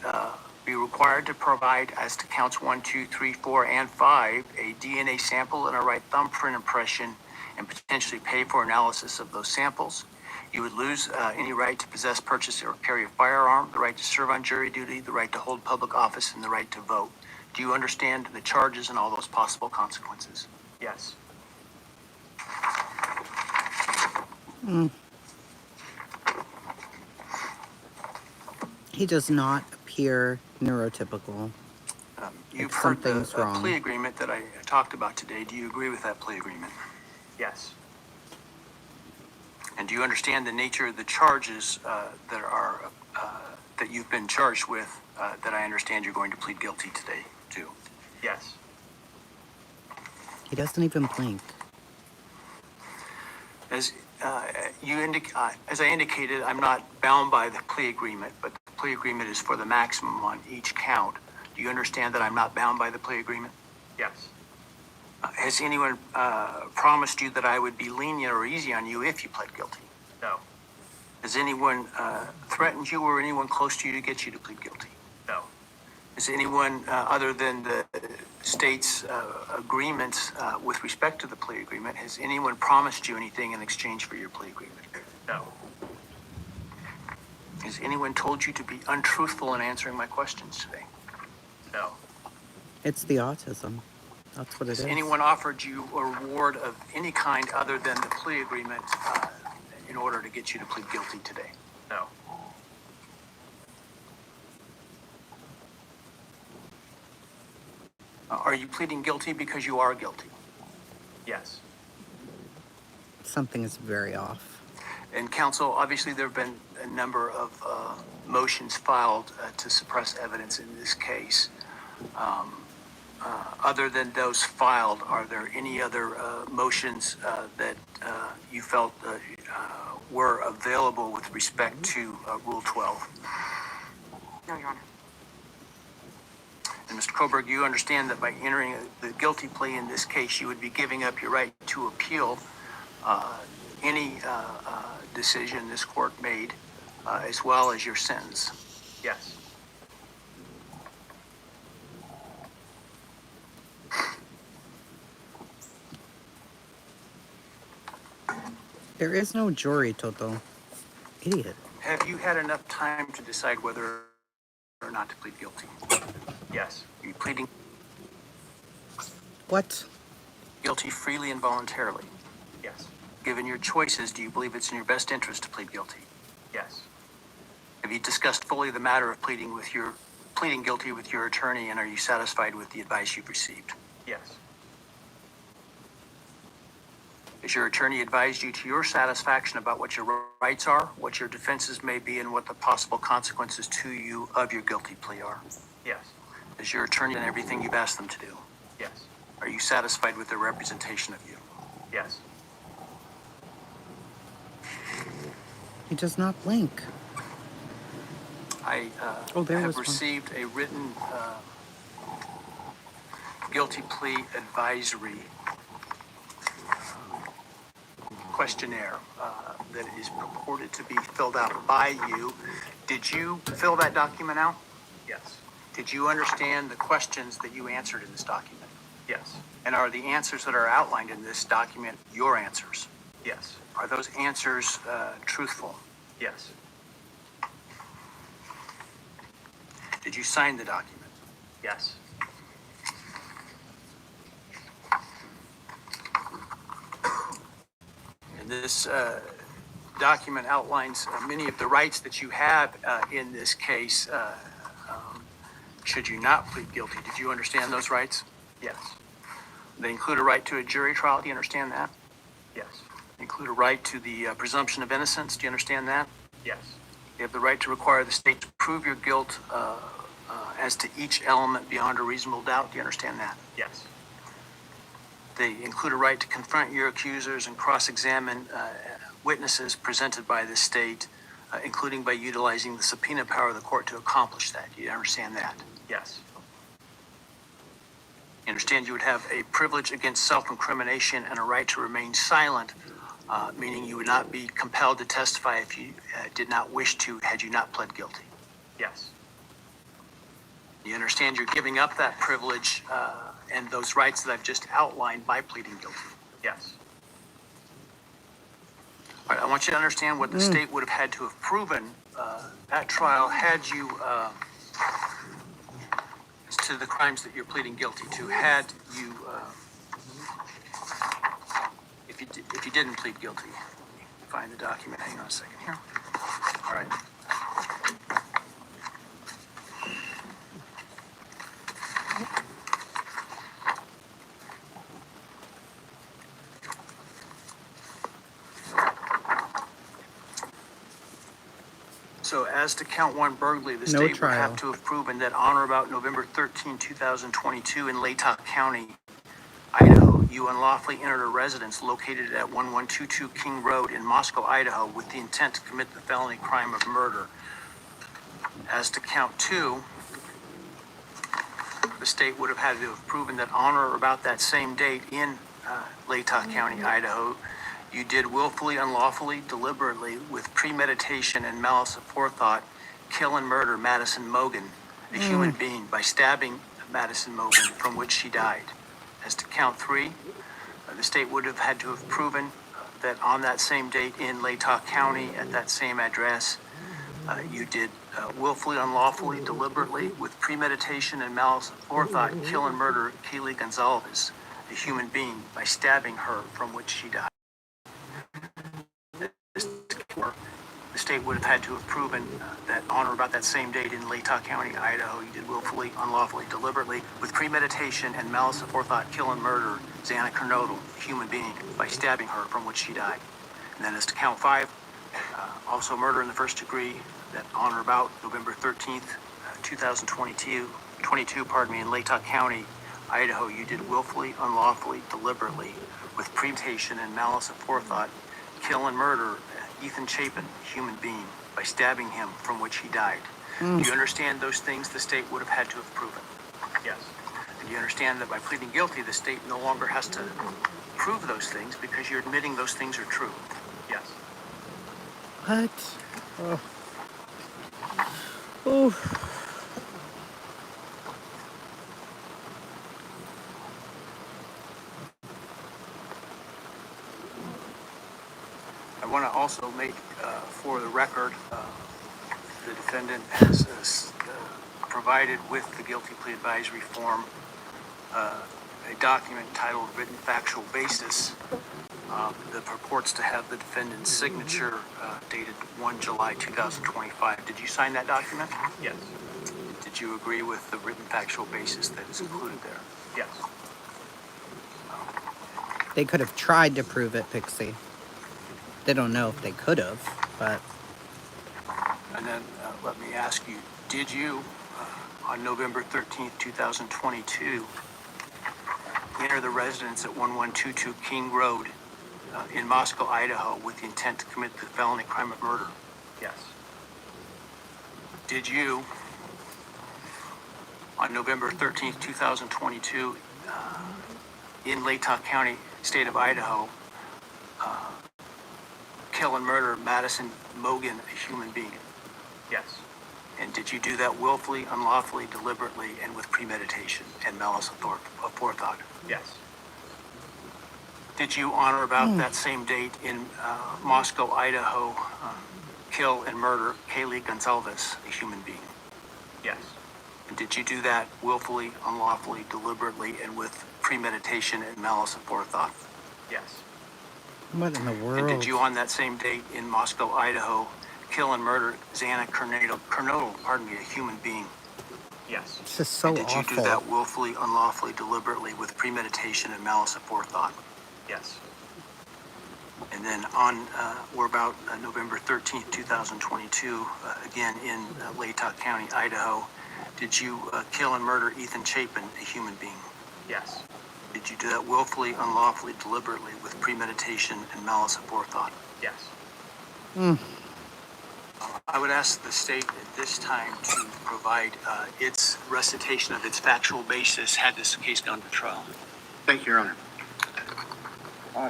be required to provide, as to counts 1, 2, 3, 4, and 5, a DNA sample and a right thumbprint impression, and potentially pay for analysis of those samples. You would lose any right to possess, purchase, or carry a firearm, the right to serve on jury duty, the right to hold public office, and the right to vote. Do you understand the charges and all those possible consequences? Yes. He does not appear neurotypical. You've Like heard the something's wrong. plea agreement that I talked about today. Do you agree with that plea agreement? Yes. And do you understand the nature of the charges that you've been charged with that I understand you're going to plead guilty today to? Yes. He doesn't even blink. As as I indicated, I'm not bound by the plea agreement, but the plea agreement is for the maximum on each count. Do you understand that I'm not bound by the plea agreement? Yes. Has anyone promised you that I would be lenient or easy on you if you pled guilty? No. Has anyone threatened you or anyone close to you to get you to plead guilty? No. Is anyone other than the state's agreements with respect to the plea agreement, has anyone promised you anything in exchange for your plea agreement? No. Has anyone told you to be untruthful in answering my questions today? No. It's the autism. That's what it Has is. anyone offered you a reward of any kind other than the plea agreement in order to get you to plead guilty today? No. Are you pleading guilty because you are guilty? Yes. Something is very off. And counsel, obviously there have been a number of motions filed to suppress evidence in this case. Other than those filed, are there any other motions that you felt were available with respect to Rule 12? No, Your Honor. And Mr. Kohberger, you understand that by entering the guilty plea in this case, you would be giving up your right to appeal any decision this court made, as well as your sentence. Yes. There is no jury, Toto. Idiot. Have you had enough time to decide whether or not to plead guilty? Yes. Are you pleading What? guilty freely and voluntarily? Yes. Given your choices, do you believe it's in your best interest to plead guilty? Yes. Have you discussed fully the matter of pleading guilty with your attorney, and are you satisfied with the advice you've received? Yes. Has your attorney advised you to your satisfaction about what your rights are, what your defenses may be, and what the possible consequences to you of your guilty plea are? Yes. Has your attorney done everything you've asked them to do? Yes. Are you satisfied with their representation of you? Yes. He does not blink. I Oh, there was have one. received a written guilty plea advisory questionnaire that is purported to be filled out by you. Did you fill that document out? Yes. Did you understand the questions that you answered in this document? Yes. And are the answers that are outlined in this document your answers? Yes. Are those answers truthful? Yes. Did you sign the document? Yes. And this document outlines many of the rights that you have in this case should you not plead guilty. Did you understand those rights? Yes. They include a right to a jury trial. Do you understand that? Yes. They include a right to the presumption of innocence. Do you understand that? Yes. You have the right to require the state to prove your guilt as to each element beyond a reasonable doubt. Do you understand that? Yes. They include a right to confront your accusers and cross-examine witnesses presented by the state, including by utilizing the subpoena power of the court to accomplish that. Do you understand that? Yes. You understand you would have a privilege against self-incrimination and a right to remain silent, meaning you would not be compelled to testify if you did not wish to, had you not pled guilty. Yes. You understand you're giving up that privilege and those rights that I've just outlined by pleading guilty. Yes. All right, I want you to understand what the state would have had to have proven at trial had you, to the crimes that you're pleading guilty to, had you, if you didn't plead guilty. Find the document, hang on a second here. All right. So as to count one burglary, the No state would trial. have to have proven that on or about November 13, 2022 in Latah County, Idaho, you unlawfully entered a residence located at 1122 King Road in Moscow, Idaho, with the intent to commit the felony crime of murder. As to count two, the state would have had to have proven that on or about that same date in Latah County, Idaho, you did willfully, unlawfully, deliberately, with premeditation and malice aforethought, kill and murder Madison Mogan, a human being, by stabbing Madison Mogan, from which she died. As to count three, the state would have had to have proven that on that same date in Latah County, at that same address, you did willfully, unlawfully, deliberately, with premeditation and malice aforethought, kill and murder Kaylee Gonzalez, a human being, by stabbing her, from which she died. The state would have had to have proven that on or about that same date in Latah County, Idaho, you did willfully, unlawfully, deliberately, with premeditation and malice aforethought, kill and murder Xana Kernodle, a human being, by stabbing her, from which she died. And then as to count five, also murder in the first degree, that on or about November 13th, 2022, in Latah County, Idaho, you did willfully, unlawfully, deliberately, with premeditation and malice aforethought, kill and murder Ethan Chapin, human being, by stabbing him, from which he died. Do you understand those things the state would have had to have proven? Yes. And you understand that by pleading guilty, the state no longer has to prove those things because you're admitting those things are true? Yes. What? Oh. I want to also make, for the record, the defendant has provided with the guilty plea advisory form a document titled Written Factual Basis that purports to have the defendant's signature dated 1 July 2025. Did you sign that document? Yes. Did you agree with the written factual basis that is included there? Yes. They could have tried to prove it, Pixie. They don't know if they could have, but... And then let me ask you, did you, on November 13th, 2022, enter the residence at 1122 King Road in Moscow, Idaho, with the intent to commit the felony crime of murder? Yes. Did you, on November 13th, 2022, in Latah County, state of Idaho, kill and murder Madison Mogan, a human being? Yes. And did you do that willfully, unlawfully, deliberately, and with premeditation and malice aforethought? Yes. Did you, on or about that same date in Moscow, Idaho, kill and murder Kaylee Gonzalez, a human being? Yes. And did you do that willfully, unlawfully, deliberately, and with premeditation and malice aforethought? Yes. What in the world? And did you, on that same date in Moscow, Idaho, kill and murder Xana Kernodle, a human being? Yes. This is so And did you awful. do that willfully, unlawfully, deliberately, with premeditation and malice aforethought? Yes. And then on, or about November 13th, 2022, again in Latah County, Idaho, did you kill and murder Ethan Chapin, a human being? Yes. Did you do that willfully, unlawfully, deliberately, with premeditation and malice aforethought? Yes. I would ask the state at this time to provide its recitation of its factual basis had this case gone to trial. Thank you, Your Honor.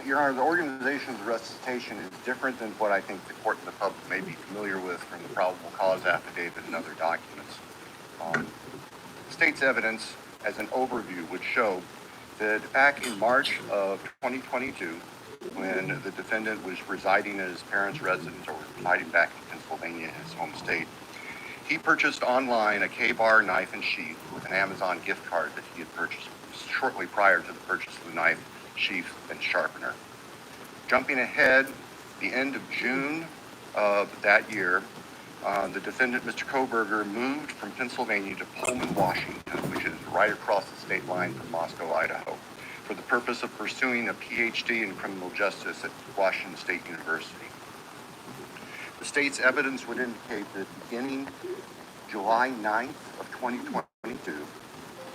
Your Honor, the organization's recitation is different than what I think the court and the public may be familiar with from the probable cause affidavit and other documents. state's evidence, as an overview, would show that back in March of 2022, when the defendant was residing at his parents' residence or residing back in Pennsylvania, his home state, he purchased online a K-bar knife and sheath with an Amazon gift card that he had purchased shortly prior to the purchase of the knife, sheath, and sharpener. Jumping ahead, the end of June of that year, the defendant, Mr. Kohberger, moved from Pennsylvania to Pullman, Washington, which is right across the state line from Moscow, Idaho, for the purpose of pursuing a PhD in criminal justice at Washington State University. The state's evidence would indicate that beginning July 9th of 2022,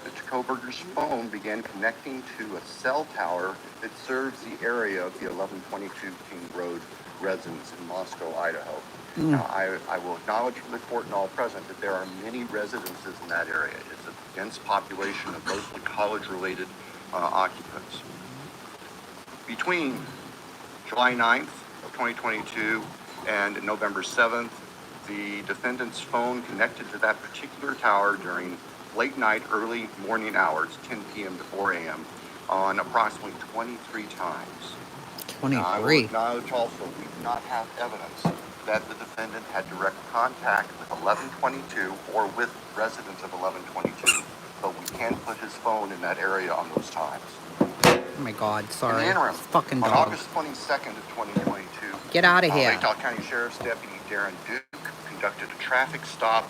Mr. Kohberger's phone began connecting to a cell tower that serves the area of the 1122 King Road residence in Moscow, Idaho. Now, I will acknowledge for the court and all present that there are many residences in that area. It's a dense population of mostly college-related occupants. Between July 9th of 2022 and November 7th, the defendant's phone connected to that particular tower during late night, early morning hours, 10 p.m. to 4 a.m., on approximately 23 times. 23. Now, I will acknowledge also we do not have evidence that the defendant had direct contact with 1122 or with residents of 1122, but we can put his phone in that area on those times. Oh my God, sorry. In the interim, Fucking on dog. August 22nd of 2022, Get out of here. Lake Tahoe County Sheriff's Deputy Darren Duke conducted a traffic stop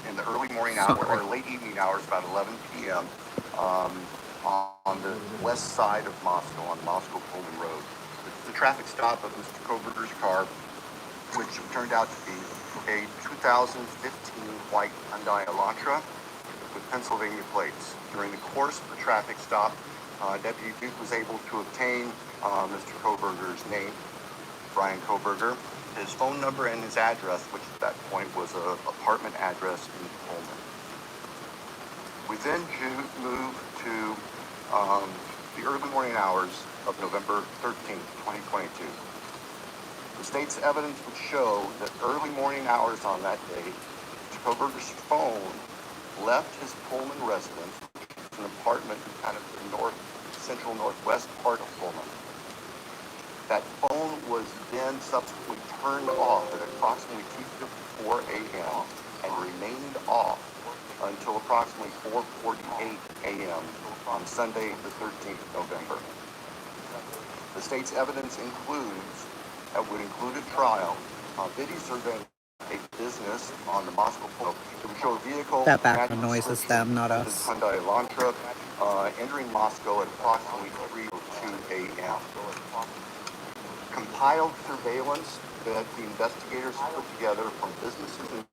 in the early morning hours or late evening hours, about 11 p.m. On the west side of Moscow, on Moscow-Pullman Road. The traffic stop of Mr. Kohberger's car, which turned out to be a 2015 white Hyundai Elantra with Pennsylvania plates. During the course of the traffic stop, Deputy Duke was able to obtain Mr. Kohberger's name, Brian Kohberger, his phone number, and his address, which at that point was an apartment address in Pullman. We then moved to the early morning hours of November 13th, 2022. The state's evidence would show that early morning hours on that day, Mr. Kohberger's phone left his Pullman residence, which is an apartment in kind of the central northwest part of Pullman. That phone was then subsequently turned off at approximately 2:54 a.m. and remained off until approximately 4:48 a.m. on Sunday, the 13th of November. The state's evidence would include a trial, video surveying a business on the Moscow Polo. It would show a vehicle. That background noise is them, not us. Hyundai Elantra, entering Moscow at approximately 3:02 a.m. Compiled surveillance that the investigators put together from businesses and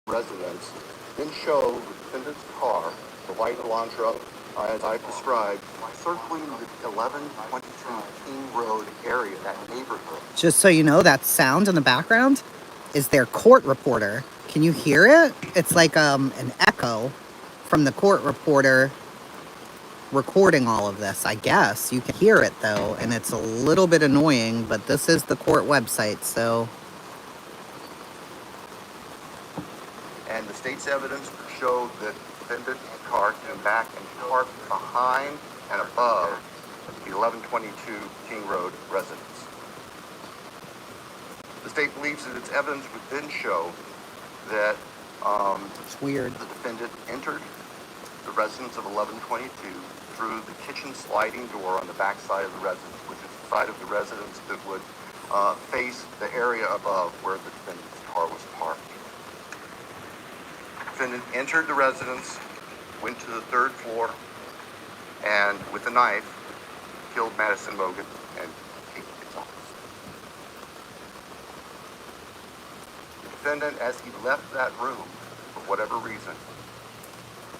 residents then show the defendant's car, the white Elantra, as I've described, circling the 1122 King Road area, that neighborhood. Just so you know, that sound in the background is their court reporter. Can you hear it? It's like an echo from the court reporter recording all of this, I guess. You can hear it, though, and it's a little bit annoying, but this is the court website, so... And the state's evidence showed that the defendant's car came back and parked behind and above the 1122 King Road residence. The state believes that its evidence would then show that it's weird. The defendant entered the residence of 1122 through the kitchen sliding door on the back side of the residence, which is the side of the residence that would face the area above where the defendant's car was parked. The defendant entered the residence, went to the third floor, and with a knife, killed Madison Mogan and taken his office. The defendant, as he left that room, for whatever reason,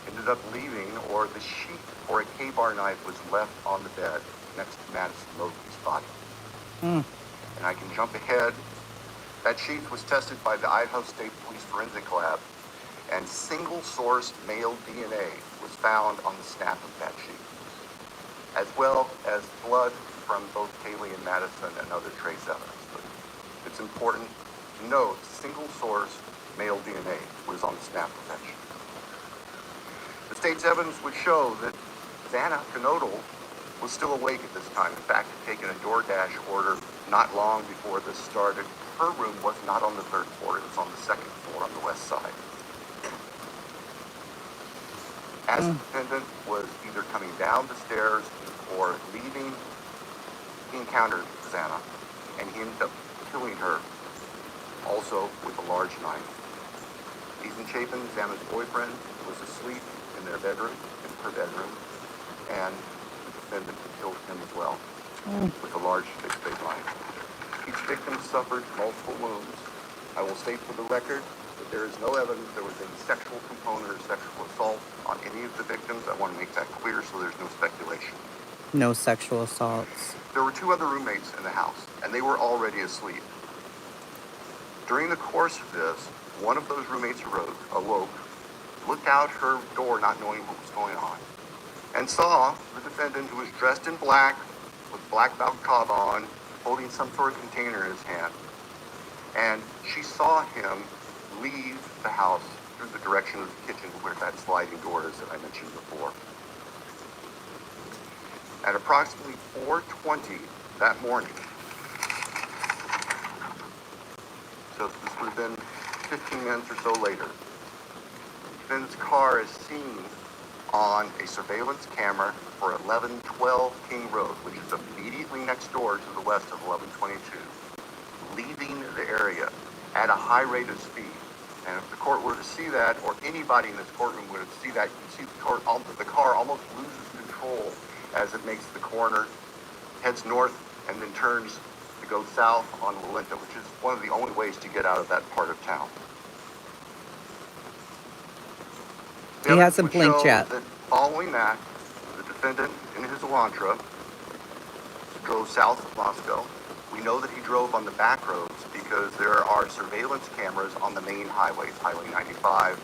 ended up leaving, or the sheath for a K-bar knife was left on the bed next to Madison Mogan's body. And I can jump ahead. That sheath was tested by the Idaho State Police Forensic Lab, and single-source male DNA was found on the snap of that sheath, as well as blood from both Kaylee and Madison and other trace evidence. But it's important to note single-source male DNA was on the snap of that sheath. The state's evidence would show that Xana Knodel was still awake at this time. In fact, had taken a DoorDash order not long before this started. Her room was not on the third floor, it was on the second floor on the west side. As the defendant was either coming down the stairs or leaving, he encountered Xana, and he ended up killing her, also with a large knife. Ethan Chapin, Xana's boyfriend, was asleep in their bedroom, in her bedroom, and the defendant killed him as well with a large fixed-blade knife. Each victim suffered multiple wounds. I will state for the record that there is no evidence there was any sexual component or sexual assault on any of the victims. I want to make that clear so there's no speculation. No sexual assaults. There were 2 other roommates in the house, and they were already asleep. During the course of this, one of those roommates awoke, looked out her door not knowing what was going on, and saw the defendant, who was dressed in black, with black balaclava on, holding some sort of container in his hand. And she saw him leave the house through the direction of the kitchen where that sliding door is that I mentioned before. At approximately 4:20 that morning, so this would have been 15 minutes or so later, the defendant's car is seen on a surveillance camera for 1112 King Road, which is immediately next door to the west of 1122, leaving the area at a high rate of speed. And if the court were to see that, or anybody in this courtroom were to see that, you see the car almost loses control as it makes the corner, heads north, and then turns to go south on Walenta, which is one of the only ways to get out of that part of town. He hasn't blinked yet. That following that, the defendant in his Elantra drove south of Moscow. We know that he drove on the back roads because there are surveillance cameras on the main highways, Highway 95,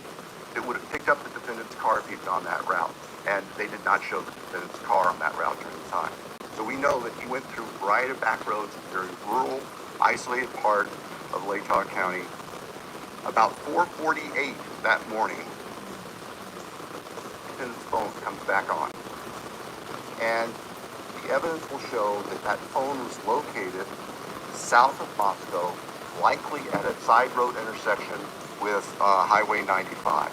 that would have picked up the defendant's car if he'd gone that route. And they did not show the defendant's car on that route during the time. So we know that he went through a variety of back roads in a very rural, isolated part of Latah County. About 4:48 that morning, the defendant's phone comes back on. And the evidence will show that that phone was located south of Moscow, likely at a side road intersection with Highway 95.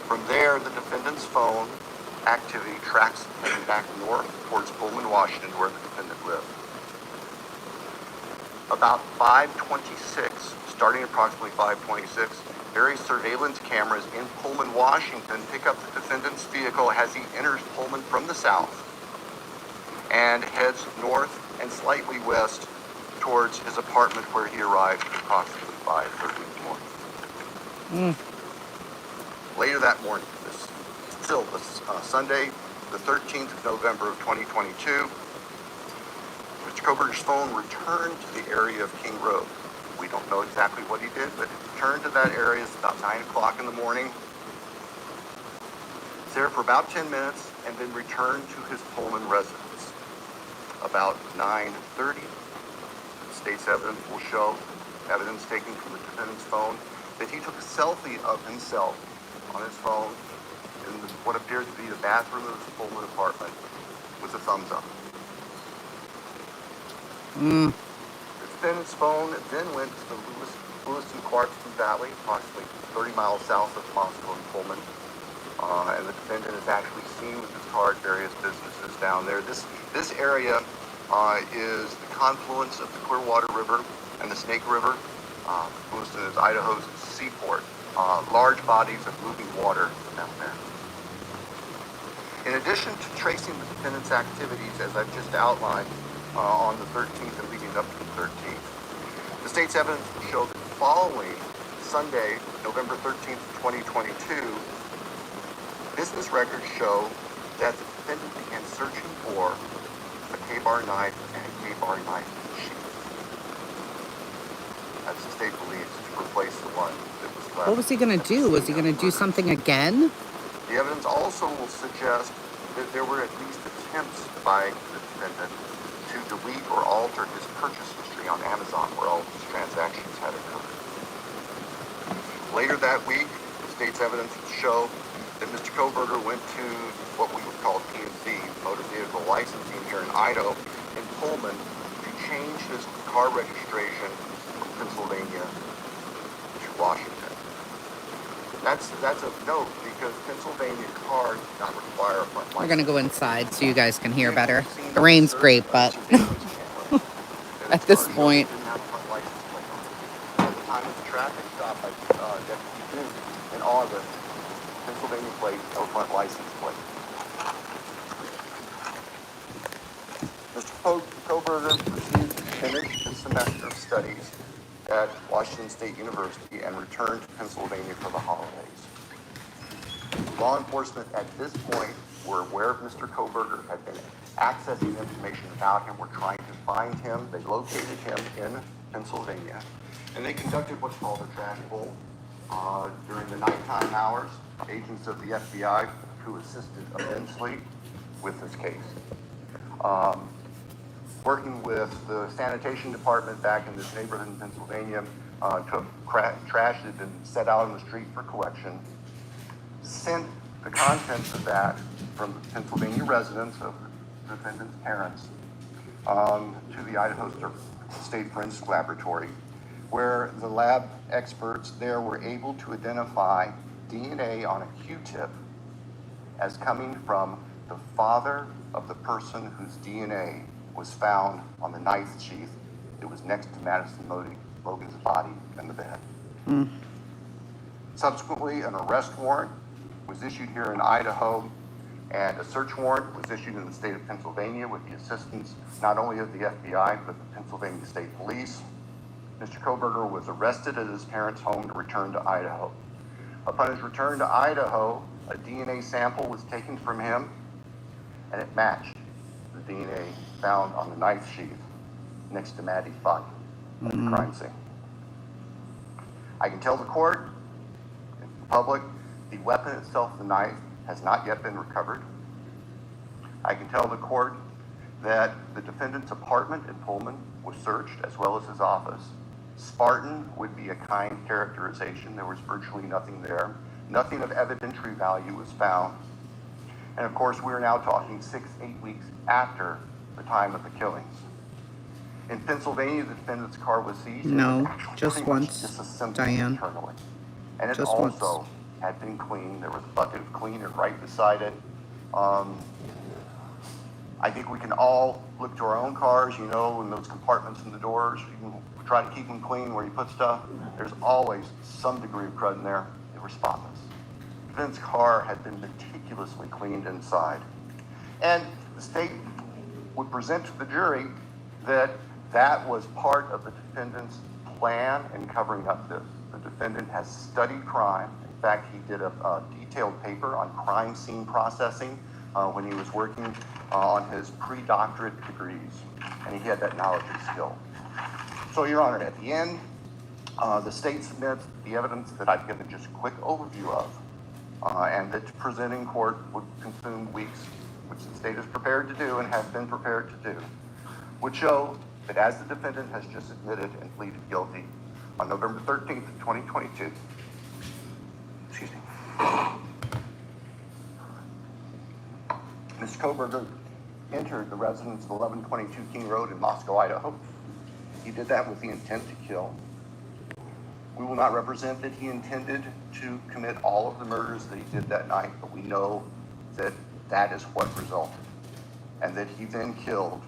From there, the defendant's phone activity tracks him back north towards Pullman, Washington, where the defendant lived. About 5:26, starting approximately 5:26, various surveillance cameras in Pullman, Washington pick up the defendant's vehicle as he enters Pullman from the south and heads north and slightly west towards his apartment, where he arrived at approximately 5:30 in the morning. Later that morning, this Sunday, the 13th of November of 2022, Mr. Kohberger's phone returned to the area of King Road. We don't know exactly what he did, but it returned to that area. It's about 9 o'clock in the morning. It's there for about 10 minutes and then returned to his Pullman residence. About 9:30, the state's evidence will show, evidence taken from the defendant's phone, that he took a selfie of himself on his phone in what appears to be the bathroom of his Pullman apartment with a thumbs up. The defendant's phone then went to the Lewis and Clarkston Valley, approximately 30 miles south of Moscow and Pullman. And the defendant is actually seen with his car at various businesses down there. This area is the confluence of the Clearwater River and the Snake River. Lewiston is Idaho's seaport. Large bodies of moving water down there. In addition to tracing the defendant's activities, as I've just outlined, on the 13th and leading up to the 13th, the state's evidence will show that following Sunday, November 13th, 2022, business records show that the defendant began searching for a K-bar knife and a K-bar knife sheath, as the state believes, to replace the one that was left. What was he going to do? Was he going to do something again? The evidence also will suggest that there were at least attempts by the defendant to delete or alter his purchase history on Amazon, where all these transactions had occurred. Later that week, the state's evidence will show that Mr. Kohberger went to what we would call P&Z, motor vehicle licensing here in Idaho, in Pullman, to change his car registration from Pennsylvania to Washington. That's a note because Pennsylvania cars do not require a front license. We're gonna go inside so you guys can hear better. The rain's great, but at this point, At the time of the traffic stop by Deputy Duke in August, Pennsylvania plate, no front license plate. Mr. Kohberger proceeded to finish his semester of studies at Washington State University and returned to Pennsylvania for the holidays. Law enforcement at this point were aware of Mr. Kohberger, had been accessing information about him, were trying to find him. They located him in Pennsylvania, and they conducted what's called a trash pull during the nighttime hours. Agents of the FBI who assisted immensely with this case. Working with the sanitation department back in this neighborhood in Pennsylvania, took trash that had been set out on the street for collection, sent the contents of that from the Pennsylvania residents of the defendant's parents to the Idaho State Forensic Laboratory, where the lab experts there were able to identify DNA on a Q-tip as coming from the father of the person whose DNA was found on the knife sheath that was next to Madison Logan's body in the bed. Subsequently, an arrest warrant was issued here in Idaho, and a search warrant was issued in the state of Pennsylvania with the assistance not only of the FBI, but the Pennsylvania State Police. Mr. Kohberger was arrested at his parents' home to return to Idaho. Upon his return to Idaho, a DNA sample was taken from him, and it matched the DNA found on the knife sheath next to Maddie's body at the crime scene. I can tell the court, and the public, the weapon itself, the knife, has not yet been recovered. I can tell the court that the defendant's apartment in Pullman was searched, as well as his office. Spartan would be a kind characterization. There was virtually nothing there. Nothing of evidentiary value was found. And of course, we're now talking 6-8 weeks after the time of the killings. In Pennsylvania, the defendant's car was seized. No, Actually, just pretty much once, disassembled Diane. internally. And it Just also once. had been cleaned. There was a bucket of cleaner right beside it. I think we can all look to our own cars, you know, in those compartments in the doors. You can try to keep them clean where you put stuff. There's always some degree of crud in there. It was spotless. The defendant's car had been meticulously cleaned inside. And the state would present to the jury that that was part of the defendant's plan in covering up this. The defendant has studied crime. In fact, he did a detailed paper on crime scene processing when he was working on his pre-doctorate degrees, and he had that knowledge and skill. So, Your Honor, at the end, the state submits the evidence that I've given just a quick overview of, and that to present in court would consume weeks, which the state is prepared to do and has been prepared to do, would show that as the defendant has just admitted and pleaded guilty on November 13th, 2022, excuse me, Mr. Kohberger entered the residence of 1122 King Road in Moscow, Idaho. He did that with the intent to kill. We will not represent that he intended to commit all of the murders that he did that night, but we know that that is what resulted, and that he then killed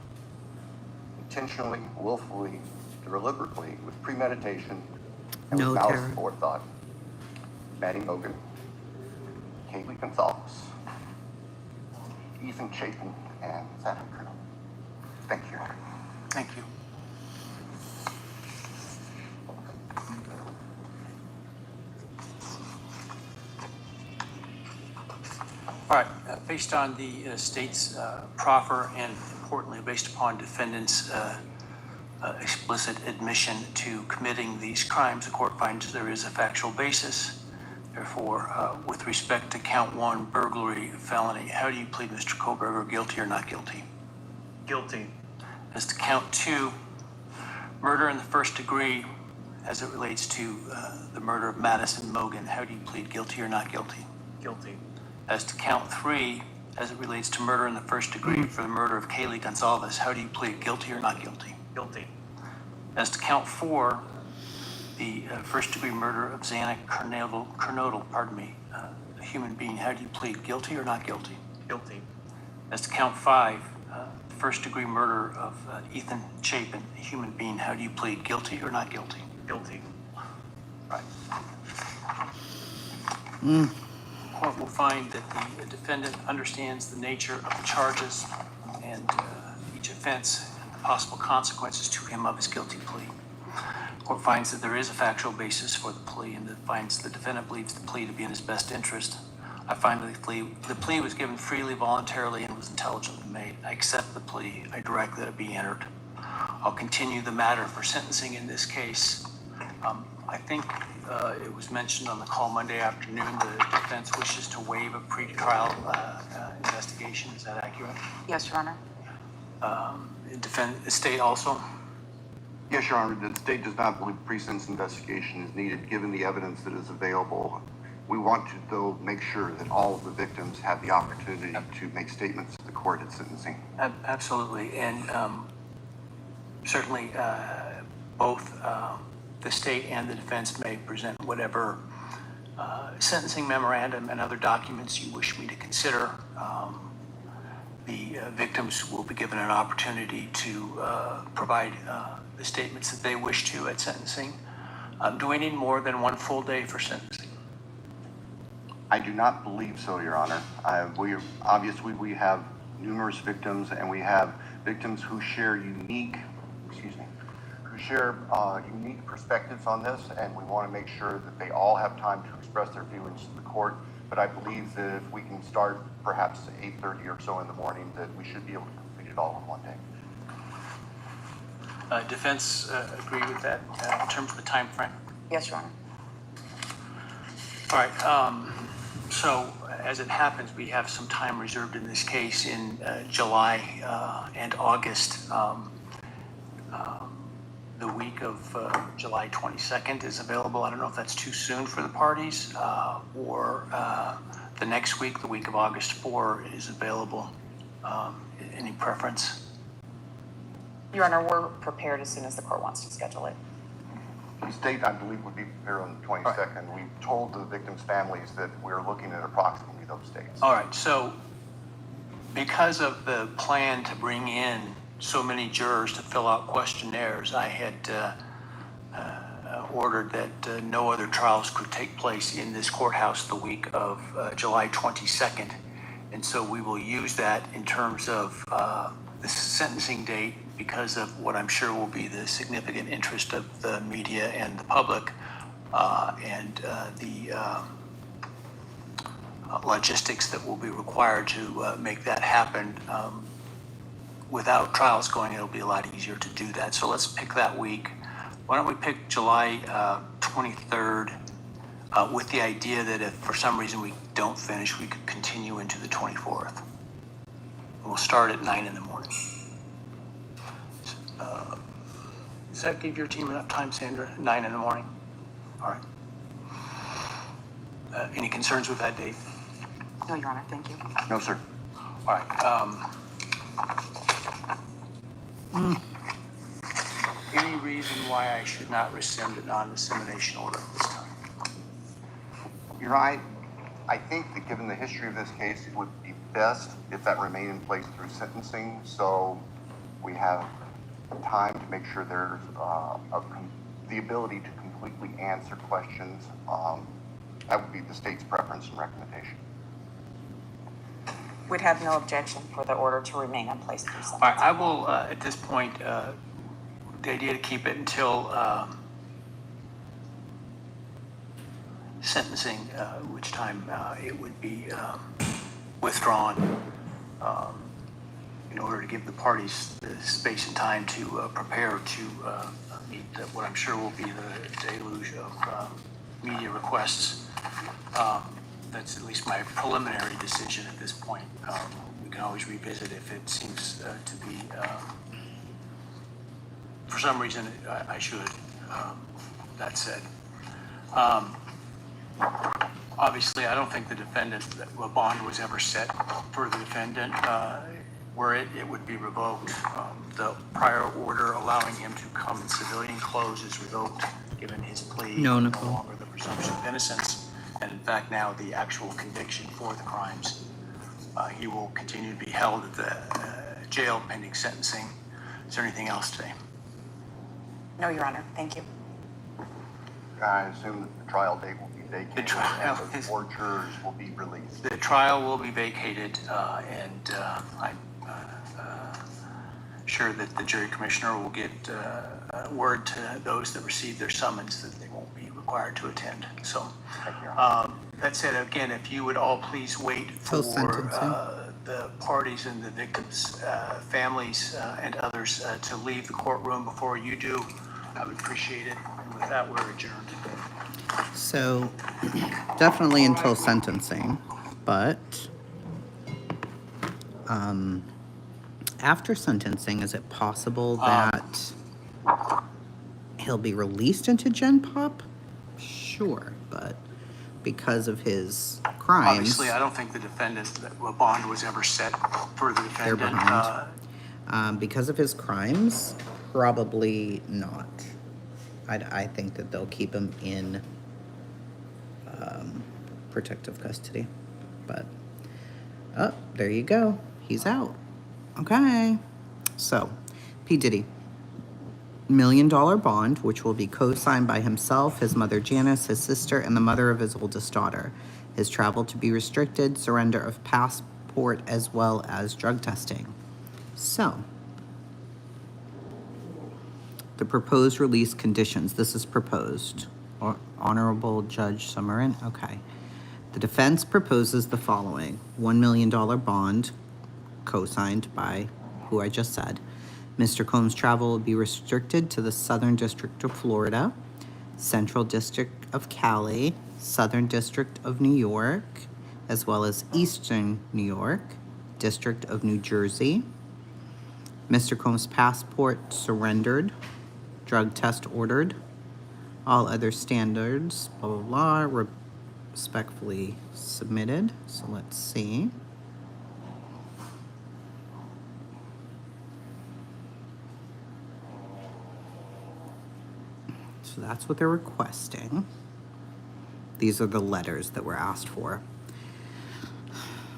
intentionally, willfully, deliberately, with premeditation, and No with malice terror. forethought. Maddie Mogan, Kaylee Gonzalez, Ethan Chapin, and Saturn Colonel. Thank you. Thank you. All right, based on the state's proffer and importantly, based upon defendant's explicit admission to committing these crimes, the court finds there is a factual basis. Therefore, with respect to count 1, burglary, felony, how do you plead, Mr. Kohberger, guilty or not guilty? Guilty. As to count 2, murder in the first degree, as it relates to the murder of Madison Mogan, how do you plead, guilty or not guilty? Guilty. As to count 3, as it relates to murder in the first degree for the murder of Kaylee Gonzalez, how do you plead, guilty or not guilty? Guilty. As to count 4, the first degree murder of Xana Kernodle, a human being, how do you plead, guilty or not guilty? Guilty. As to count 5, first degree murder of Ethan Chapin, a human being, how do you plead, guilty or not guilty? Guilty. Right. Court will find that the defendant understands the nature of the charges and each offense and the possible consequences to him of his guilty plea. Court finds that there is a factual basis for the plea and that finds the defendant believes the plea to be in his best interest. I find that the plea was given freely, voluntarily, and was intelligently made. I accept the plea. I direct that it be entered. I'll continue the matter for sentencing in this case. I think it was mentioned on the call Monday afternoon the defense wishes to waive a pretrial investigation. Is that accurate? Yes, Your Honor. The state also? Yes, Your Honor, the state does not believe pre-sentence investigation is needed, given the evidence that is available. We want to, though, make sure that all of the victims have the opportunity to make statements to the court at sentencing. Absolutely, and certainly both the state and the defense may present whatever sentencing memorandum and other documents you wish me to consider. The victims will be given an opportunity to provide the statements that they wish to at sentencing. Do we need more than one full day for sentencing? I do not believe so, Your Honor. Obviously, we have numerous victims, and we have victims who share unique perspectives on this, and we want to make sure that they all have time to express their feelings to the court. But I believe that if we can start perhaps 8:30 or so in the morning, that we should be able to complete it all in one day. Defense agree with that in terms of the time frame? Yes, Your Honor. All right. So as it happens, we have some time reserved in this case in July and August. The week of July 22nd is available. I don't know if that's too soon for the parties or the next week, the week of August 4 is available. Any preference? Your Honor, we're prepared as soon as the court wants to schedule it. The state, I believe, would be prepared on the 22nd. We told the victims' families that we're looking at approximately those dates. All right. So because of the plan to bring in so many jurors to fill out questionnaires, I had ordered that no other trials could take place in this courthouse the week of July 22nd. And so we will use that in terms of the sentencing date because of what I'm sure will be the significant interest of the media and the public and the logistics that will be required to make that happen. Without trials going, it'll be a lot easier to do that. So let's pick that week. Why don't we pick July 23rd with the idea that if for some reason we don't finish, we could continue into the 24th. We'll start at 9 in the morning. Does that give your team enough time, Sandra? 9 in the morning? All right. Any concerns with that date? No, Your Honor, thank you. No, sir. All right. Any reason why I should not rescind a non-dissemination order at this time? You're right. I think that given the history of this case, it would be best if that remained in place through sentencing, so we have time to make sure there's the ability to completely answer questions. That would be the state's preference and recommendation. We'd have no objection for the order to remain in place through sentencing. All right, I will, at this point, the idea to keep it until sentencing, which time it would be withdrawn in order to give the parties the space and time to prepare to meet what I'm sure will be the deluge of media requests. That's at least my preliminary decision at this point. We can always revisit if it seems to be, for some reason, I should. That said, Obviously, I don't think the defendant, a bond was ever set for the defendant. Were it would be revoked. The prior order allowing him to come in civilian clothes is revoked, given his plea. No, No Nicole. longer the presumption of innocence, and in fact now the actual conviction for the crimes. He will continue to be held at the jail pending sentencing. Is there anything else today? No, Your Honor. Thank you. I assume that the trial date will be vacated The trial and the is- 4 jurors will be released. The trial will be vacated, and I'm sure that the jury commissioner will get word to those that receive their summons that they won't be required to attend. So, that said, again, if you would all please wait for Till sentencing. the parties and the victims' families and others to leave the courtroom before you do, I would appreciate it. And with that, we're adjourned. So, definitely until sentencing, but after sentencing, is it possible that he'll be released into Gen Pop? Sure, but because of his crimes, Obviously, I don't think the defendant, a bond was ever set for the they're defendant. behind. Because of his crimes, probably not. I think that they'll keep him in protective custody. But, oh, there you go. He's out. Okay. So, P. Diddy. $1 million bond, which will be co-signed by himself, his mother Janice, his sister, and the mother of his oldest daughter. His travel to be restricted, surrender of passport, as well as drug testing. So, the proposed release conditions. This is proposed. Honorable Judge Summerin. Okay. The defense proposes the following. $1 million bond, co-signed by who I just said. Mr. Combs' travel will be restricted to the Southern District of Florida, Central District of Cali, Southern District of New York, as well as Eastern New York, District of New Jersey. Mr. Combs' passport surrendered, drug test ordered, all other standards, blah, blah, blah, respectfully submitted. So let's see. So that's what they're requesting. These are the letters that were asked for.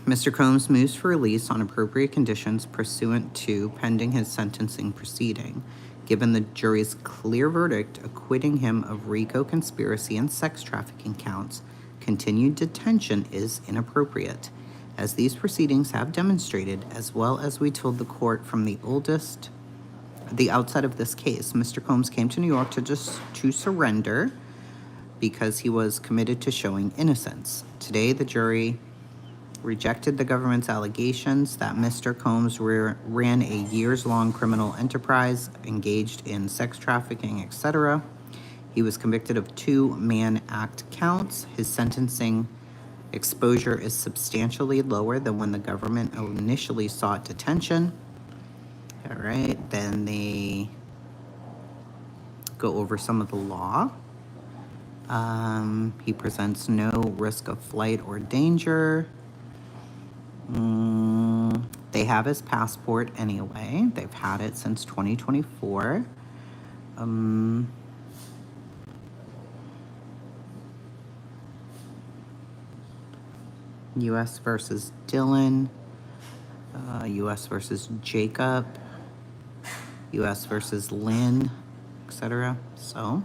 Mr. Combs moves for release on appropriate conditions pursuant to pending his sentencing proceeding. Given the jury's clear verdict acquitting him of RICO conspiracy and sex trafficking counts, continued detention is inappropriate. As these proceedings have demonstrated, as well as we told the court from the outset of this case, Mr. Combs came to New York to surrender because he was committed to showing innocence. Today, the jury rejected the government's allegations that Mr. Combs ran a years-long criminal enterprise, engaged in sex trafficking, etc. He was convicted of 2 Mann Act counts. His sentencing exposure is substantially lower than when the government initially sought detention. All right, then they go over some of the law. He presents no risk of flight or danger. They have his passport anyway. They've had it since 2024. U.S. versus Dylan. U.S. versus Jacob. U.S. versus Lynn, etc. So,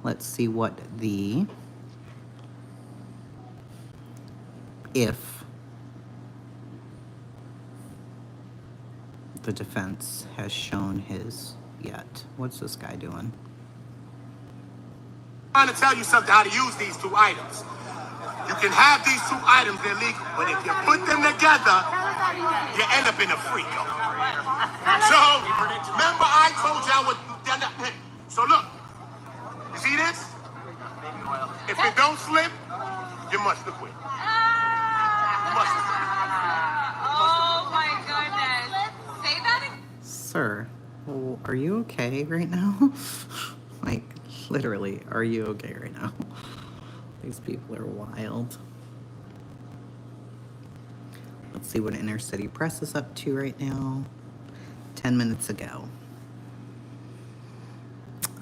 let's see what if the defense has shown his yet. What's this guy doing? I'm trying to tell you something how to use these 2 items. You can have these 2 items, they're legal, but if you put them together, you end up in a freak. So, remember I told y'all what, so look, you see this? If it don't slip, you must have quit. You must have quit. Oh my goodness. Say that again. Sir, well, are you okay right now? Like, literally, are you okay right now? These people are wild. Let's see what Inner City Press is up to right now. 10 minutes ago.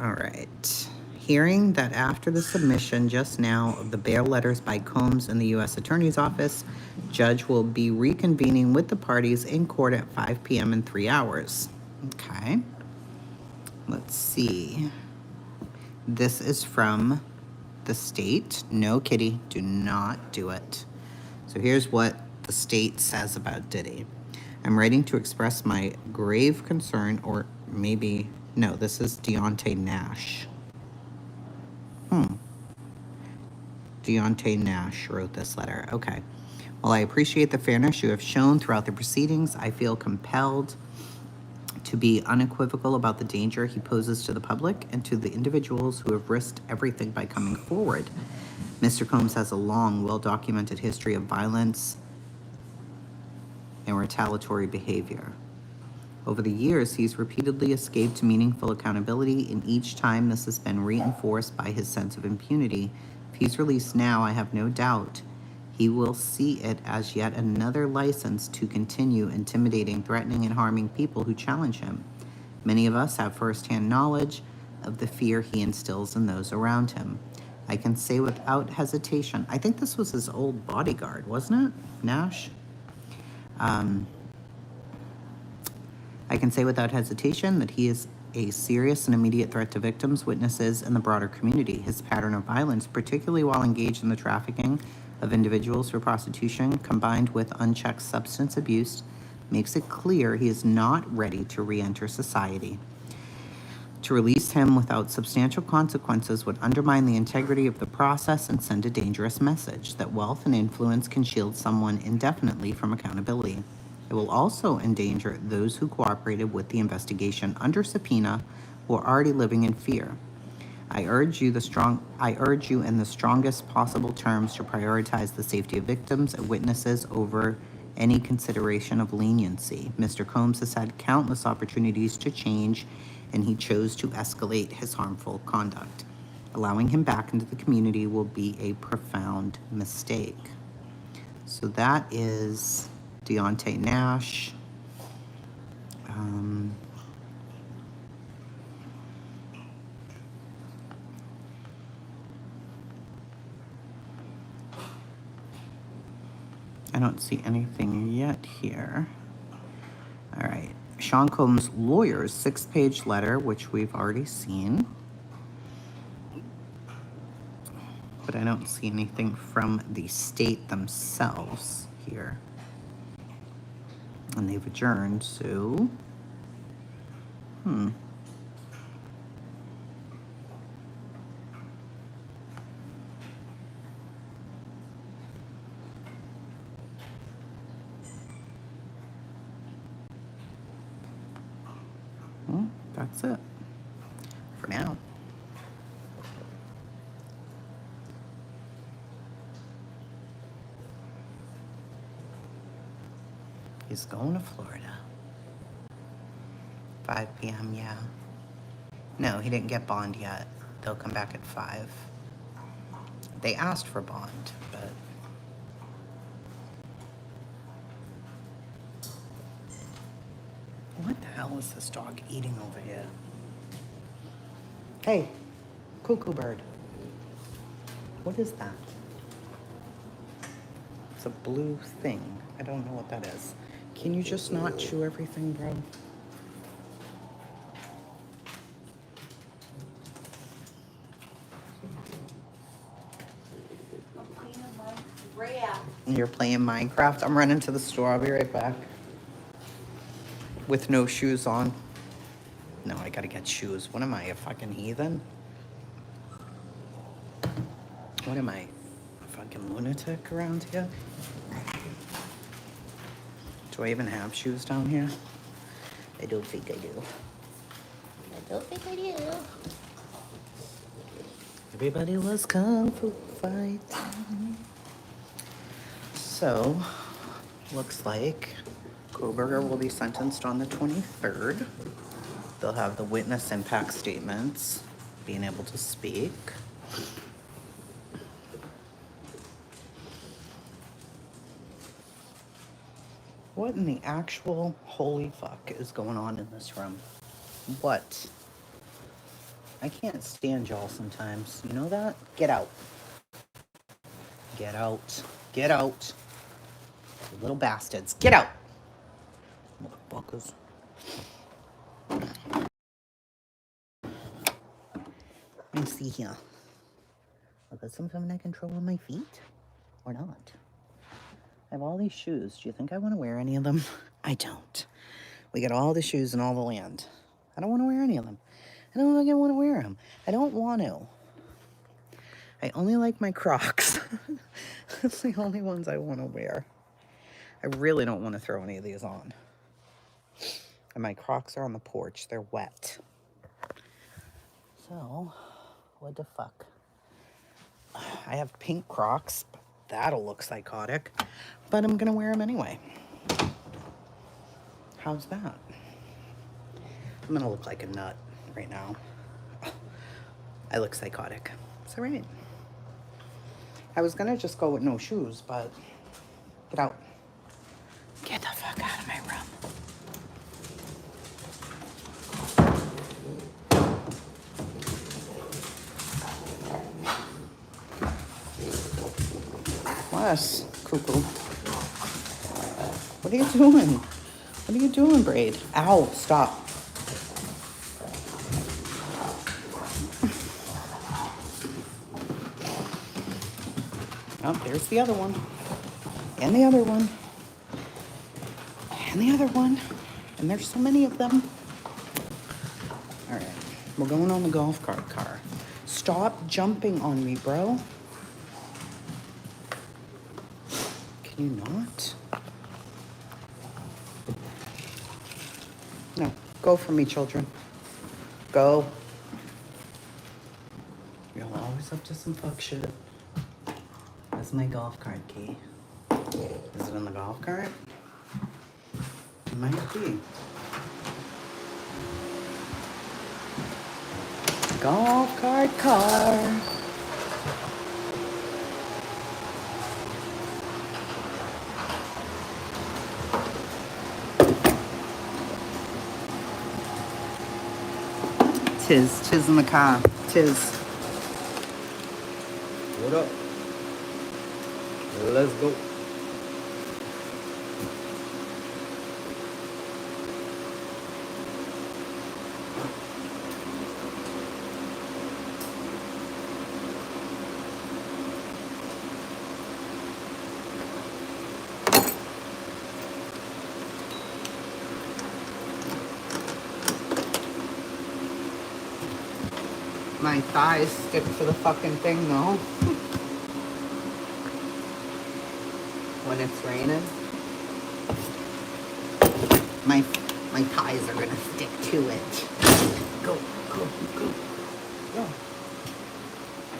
All right. Hearing that after the submission just now of the bail letters by Combs and the U.S. Attorney's Office, judge will be reconvening with the parties in court at 5 p.m. in 3 hours. Okay. Let's see. This is from the state. No, Kitty, do not do it. So here's what the state says about Diddy. I'm writing to express my grave concern, or maybe, no, this is Deontay Nash. Deontay Nash wrote this letter. Okay. While I appreciate the fairness you have shown throughout the proceedings, I feel compelled to be unequivocal about the danger he poses to the public and to the individuals who have risked everything by coming forward. Mr. Combs has a long, well-documented history of violence and retaliatory behavior. Over the years, he's repeatedly escaped meaningful accountability, and each time this has been reinforced by his sense of impunity. If he's released now, I have no doubt he will see it as yet another license to continue intimidating, threatening, and harming people who challenge him. Many of us have firsthand knowledge of the fear he instills in those around him. I can say without hesitation, I think this was his old bodyguard, wasn't it, Nash? I can say without hesitation that he is a serious and immediate threat to victims, witnesses, and the broader community. His pattern of violence, particularly while engaged in the trafficking of individuals for prostitution, combined with unchecked substance abuse, makes it clear he is not ready to re-enter society. To release him without substantial consequences would undermine the integrity of the process and send a dangerous message that wealth and influence can shield someone indefinitely from accountability. It will also endanger those who cooperated with the investigation under subpoena who are already living in fear. I urge you in the strongest possible terms to prioritize the safety of victims and witnesses over any consideration of leniency. Mr. Combs has had countless opportunities to change, and he chose to escalate his harmful conduct. Allowing him back into the community will be a profound mistake. So that is Deontay Nash. I don't see anything yet here. All right. Sean Combs' lawyer's 6-page letter, which we've already seen. But I don't see anything from the state themselves here. And they've adjourned, so... That's it for now. He's going to Florida. 5 p.m., yeah. No, he didn't get bond yet. They'll come back at 5. They asked for bond, but... What the hell is this dog eating over here? Hey, cuckoo bird. What is that? It's a blue thing. I don't know what that is. Can you just not chew everything, bro? You're playing Minecraft? I'm running to the store. I'll be right back. With no shoes on. No, I gotta get shoes. What am I, a fucking heathen? What am I, a fucking lunatic around here? Do I even have shoes down here? I don't think I do. I don't think I do. Everybody was kung fu fighting. So, looks like Kohberger will be sentenced on the 23rd. They'll have the witness impact statements, being able to speak. What in the actual holy fuck is going on in this room? What? I can't stand y'all sometimes. You know that? Get out. Get out. Get out. You little bastards. Get out. Motherfuckers. Let me see here. I've got some feminine control on my feet? Or not? I have all these shoes. Do you think I want to wear any of them? I don't. We got all the shoes in all the land. I don't want to wear any of them. I don't think I want to wear them. I don't want to. I only like my Crocs. That's the only ones I want to wear. I really don't want to throw any of these on. And my Crocs are on the porch. They're wet. So, what the fuck? I have pink Crocs. That'll look psychotic. But I'm going to wear them anyway. How's that? I'm going to look like a nut right now. I look psychotic. It's all right. I was going to just go with no shoes, but get out. Get the fuck out of my room. Plus, cuckoo. What are you doing? What are you doing, Braid? Ow, stop. Oh, there's the other one. And the other one. And the other one. And there's so many of them. All right, we're going on the golf cart car. Stop jumping on me, bro. Can you not? No, go for me, children. Go. You're always up to some fuck shit. That's my golf cart key. Is it in the golf cart? It might be. Golf cart car. Tis in the car. Tis. What up? Let's go. My thighs stick to the fucking thing though. When it's raining, my thighs are gonna stick to it. Go. Go.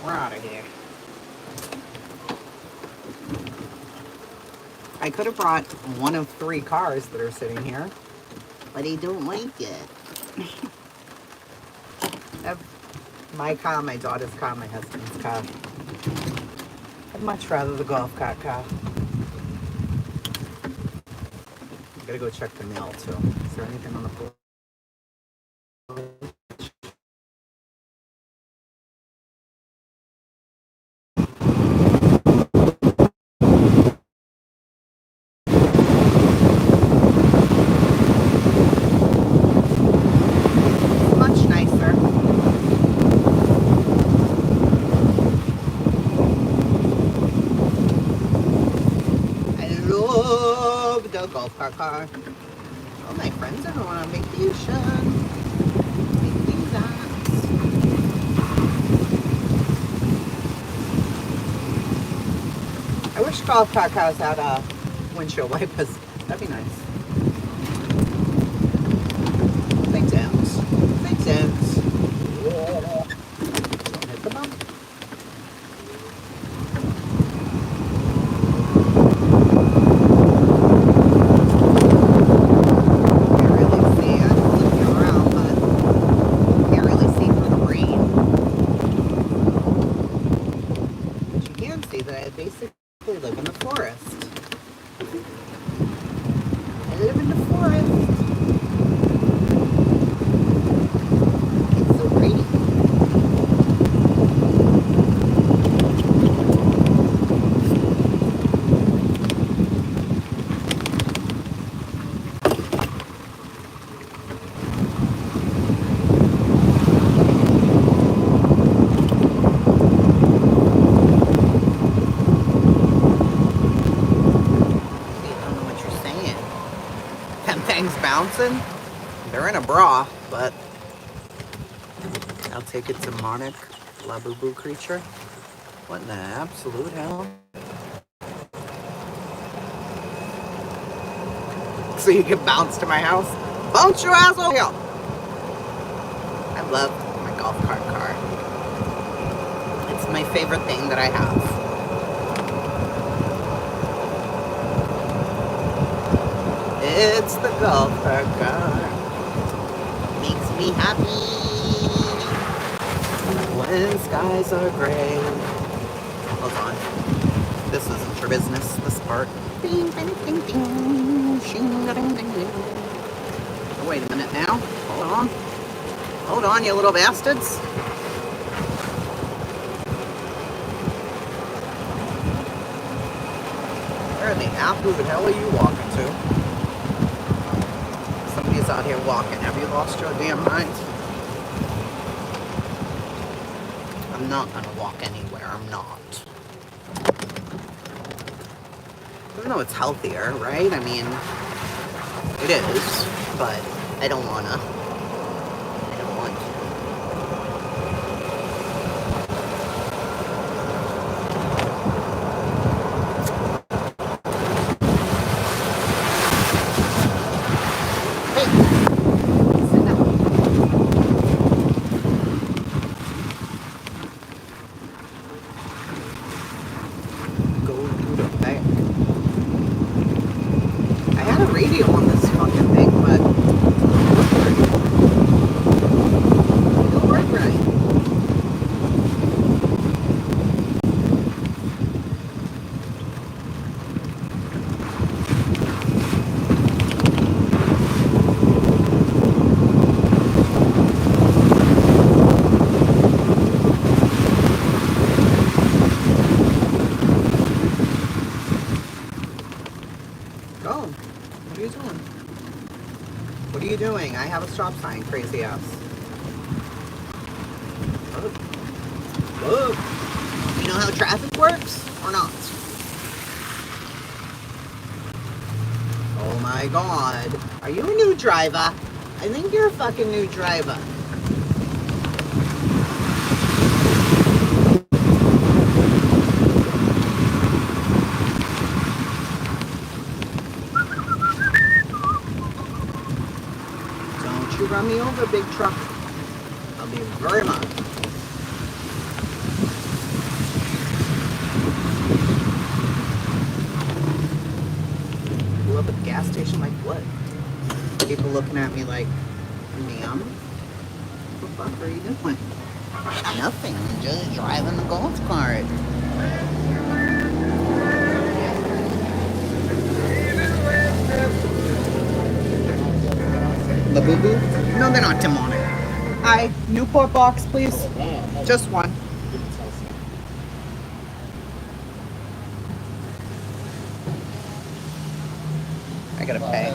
We're out of here. I could have brought one of 3 cars that are sitting here, but I don't like it. I have my car, my daughter's car, my husband's car. I'd much rather the golf cart car. I gotta go check the mail too. Is there anything on the floor? Much nicer. I love the golf cart car. All my friends are going on vacation. We do that. I wish golf cart cars had windshield wipers. That'd be nice. They don't. They don't. Don't hit the bump. Can't really see. I'm looking around, but can't really see through the rain. But you can see that I basically live in the forest. bouncing. They're in a bra, but I'll take it to Monic, La Boo Boo creature. What in the absolute hell? So you can bounce to my house? Bounce your ass over here! I love my golf cart car. It's my favorite thing that I have. It's the golf cart car. Makes me happy when skies are gray. Hold on. This isn't your business, this part. Ding, ding, ding, ding. Shing, ding, ding, ding. Oh, wait a minute now. Hold on. Hold on, you little bastards. Where the absolute hell are you walking to? Somebody's out here walking. Have you lost your damn mind? I'm not gonna walk anywhere. I'm not. Even though it's healthier, right? I mean, it is, but I don't wanna. I don't want to. Hey, sit down. Go to the back. I had a radio on this fucking thing, but it don't work right. Go. What are you doing? What are you doing? I have a stop sign, crazy ass. Look. Look. You know how traffic works or not? Oh my god. Are you a new driver? I think you're a fucking new driver. Don't you run me over, big truck. I'll be very mad. Pull up at the gas station like what? People looking at me like, ma'am? What the fuck are you doing? Nothing, I'm just driving the golf cart. La Boo Boo? No, they're not demonic. Hi, Newport box, please. Just one. I gotta pay.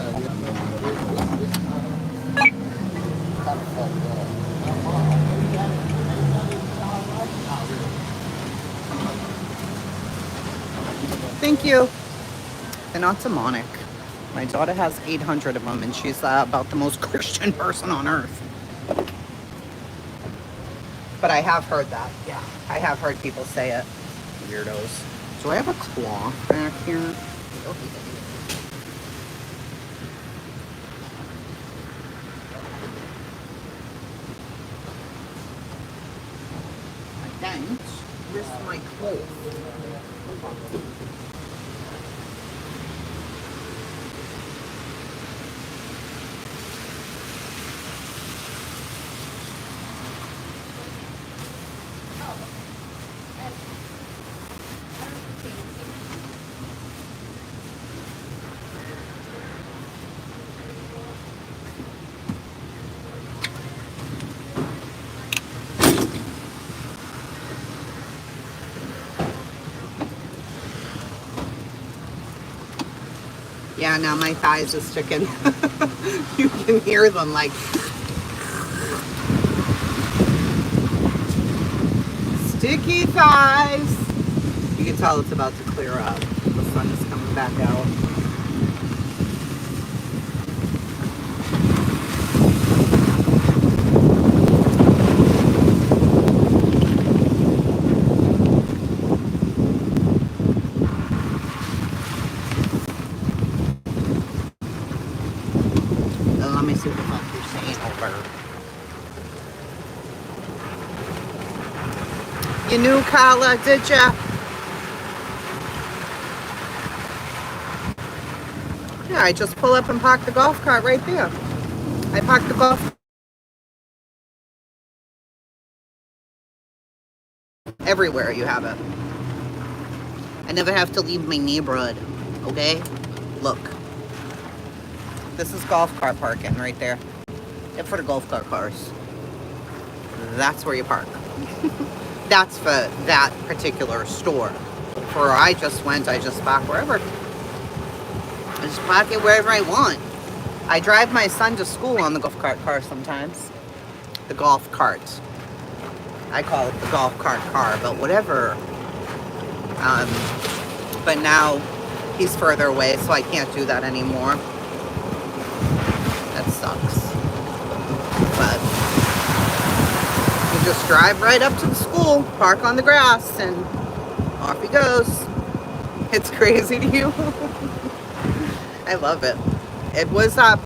Thank you. They're not demonic. My daughter has 800 of them, and she's about the most Christian person on earth. But I have heard that. Yeah, I have heard people say it. Weirdos. Do I have a claw back here? I don't. Where's my claw? Yeah, now my thighs are sticking. You can hear them like. Sticky thighs. You can tell it's about to clear up. The sun is coming back out. You knew Carla, did ya? Yeah, I just pull up and park the golf cart right there. I parked the golf everywhere you have it. I never have to leave my neighborhood, okay? Look. This is golf cart parking right there. Except for the golf cart cars. That's where you park. That's for that particular store. For where I just went, I just park wherever. I just park it wherever I want. I drive my son to school on the golf cart car sometimes. The golf cart. I call it the golf cart car, but whatever. But now he's further away, so I can't do that anymore. That sucks. But you just drive right up to the school, park on the grass, and off he goes. It's crazy to you. I love it. It was